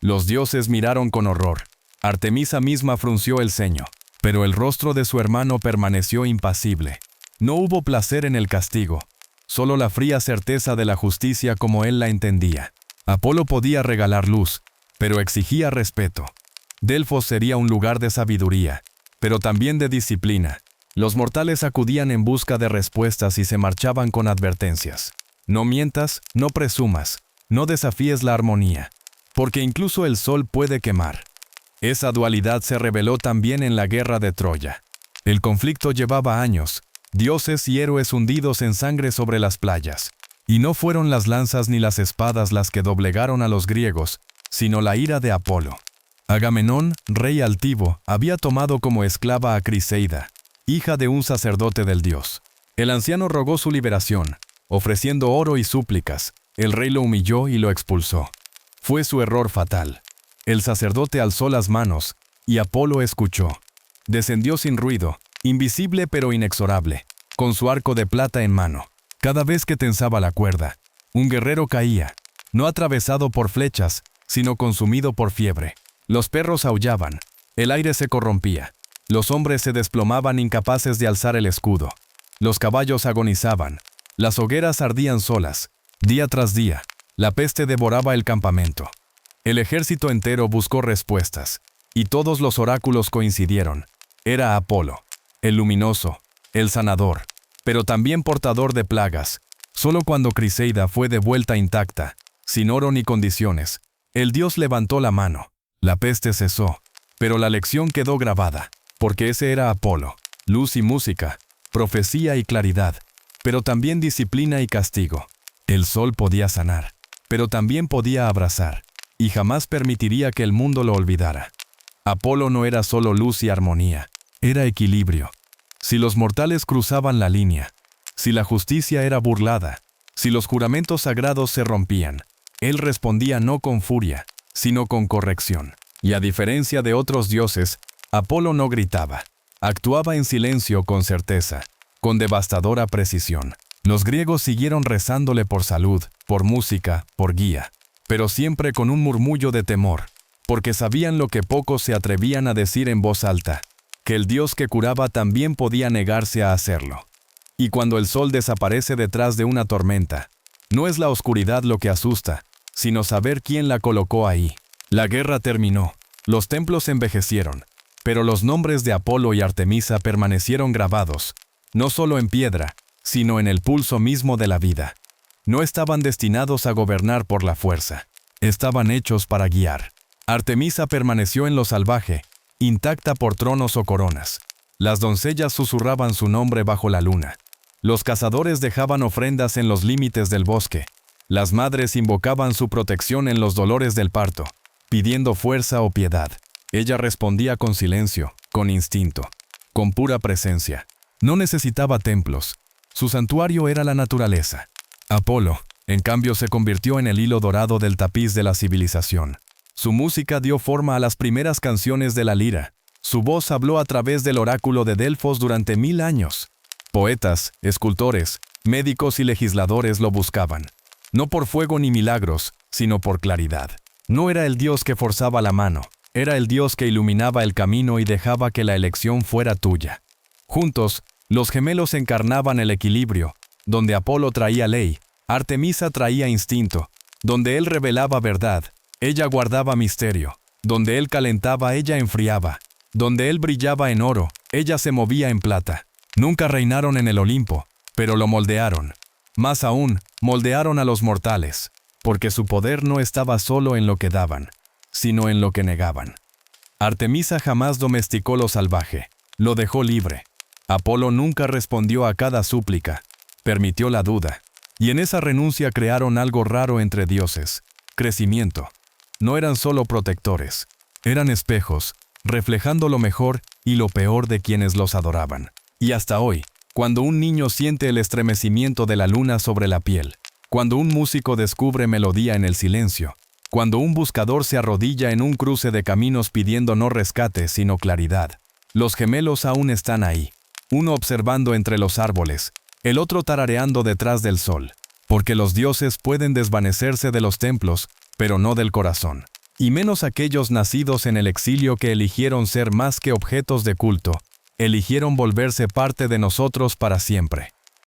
Los dioses miraron con horror. Artemisa misma frunció el ceño, pero el rostro de su hermano permaneció impasible. No hubo placer en el castigo, solo la fría certeza de la justicia como él la entendía. Apolo podía regalar luz, pero exigía respeto. Delfos sería un lugar de sabiduría, pero también de disciplina. Los mortales acudían en busca de respuestas y se marchaban con advertencias. No mientas, no presumas, no desafíes la armonía, porque incluso el sol puede quemar. Esa dualidad se reveló también en la guerra de Troya. El conflicto llevaba años, dioses y héroes hundidos en sangre sobre las playas. Y no fueron las lanzas ni las espadas las que doblegaron a los griegos, sino la ira de Apolo. Agamenón, rey altivo, había tomado como esclava a Criseida, hija de un sacerdote del dios. El anciano rogó su liberación, ofreciendo oro y súplicas. El rey lo humilló y lo expulsó. Fue su error fatal. El sacerdote alzó las manos, y Apolo escuchó. Descendió sin ruido, invisible pero inexorable, con su arco de plata en mano. Cada vez que tensaba la cuerda, un guerrero caía, no atravesado por flechas, sino consumido por fiebre. Los perros aullaban, el aire se corrompía, los hombres se desplomaban incapaces de alzar el escudo. Los caballos agonizaban, las hogueras ardían solas. Día tras día, la peste devoraba el campamento. El ejército entero buscó respuestas, y todos los oráculos coincidieron. Era Apolo, el luminoso, el sanador, pero también portador de plagas. Solo cuando Criseida fue devuelta intacta, sin oro ni condiciones, el dios levantó la mano. La peste cesó, pero la lección quedó grabada, porque ese era Apolo, luz y música, profecía y claridad, pero también disciplina y castigo. El sol podía sanar, pero también podía abrazar, y jamás permitiría que el mundo lo olvidara. Apolo no era solo luz y armonía, era equilibrio. Si los mortales cruzaban la línea, si la justicia era burlada, si los juramentos sagrados se rompían, él respondía no con furia, sino con corrección. Y a diferencia de otros dioses, Apolo no gritaba, actuaba en silencio con certeza, con devastadora precisión. Los griegos siguieron rezándole por salud, por música, por guía, pero siempre con un murmullo de temor, porque sabían lo que pocos se atrevían a decir en voz alta, que el Dios que curaba también podía negarse a hacerlo. Y cuando el sol desaparece detrás de una tormenta, no es la oscuridad lo que asusta, sino saber quién la colocó ahí. La guerra terminó, los templos envejecieron, pero los nombres de Apolo y Artemisa permanecieron grabados, no solo en piedra, sino en el pulso mismo de la vida. No estaban destinados a gobernar por la fuerza, estaban hechos para guiar. Artemisa permaneció en lo salvaje, intacta por tronos o coronas. Las doncellas susurraban su nombre bajo la luna. Los cazadores dejaban ofrendas en los límites del bosque. Las madres invocaban su protección en los dolores del parto, pidiendo fuerza o piedad. Ella respondía con silencio, con instinto, con pura presencia. No necesitaba templos. Su santuario era la naturaleza. Apolo, en cambio, se convirtió en el hilo dorado del tapiz de la civilización. Su música dio forma a las primeras canciones de la lira. Su voz habló a través del oráculo de Delfos durante 1000 años. Poetas, escultores, médicos y legisladores lo buscaban. No por fuego ni milagros, sino por claridad. No era el Dios que forzaba la mano, era el Dios que iluminaba el camino y dejaba que la elección fuera tuya. Juntos, los gemelos encarnaban el equilibrio, donde Apolo traía ley, Artemisa traía instinto, donde él revelaba verdad, ella guardaba misterio, donde él calentaba, ella enfriaba, donde él brillaba en oro, ella se movía en plata. Nunca reinaron en el Olimpo, pero lo moldearon. Más aún, moldearon a los mortales, porque su poder no estaba solo en lo que daban, sino en lo que negaban. Artemisa jamás domesticó lo salvaje, lo dejó libre. Apolo nunca respondió a cada súplica, permitió la duda, y en esa renuncia crearon algo raro entre dioses, crecimiento. No eran solo protectores, eran espejos, reflejando lo mejor y lo peor de quienes los adoraban. Y hasta hoy, cuando un niño siente el estremecimiento de la luna sobre la piel, cuando un músico descubre melodía en el silencio, cuando un buscador se arrodilla en un cruce de caminos pidiendo no rescate sino claridad, los gemelos aún están ahí. Uno observando entre los árboles, el otro tarareando detrás del sol, porque los dioses pueden desvanecerse de los templos, pero no del corazón, y menos aquellos nacidos en el exilio que eligieron ser más que objetos de culto, eligieron volverse parte de nosotros para siempre.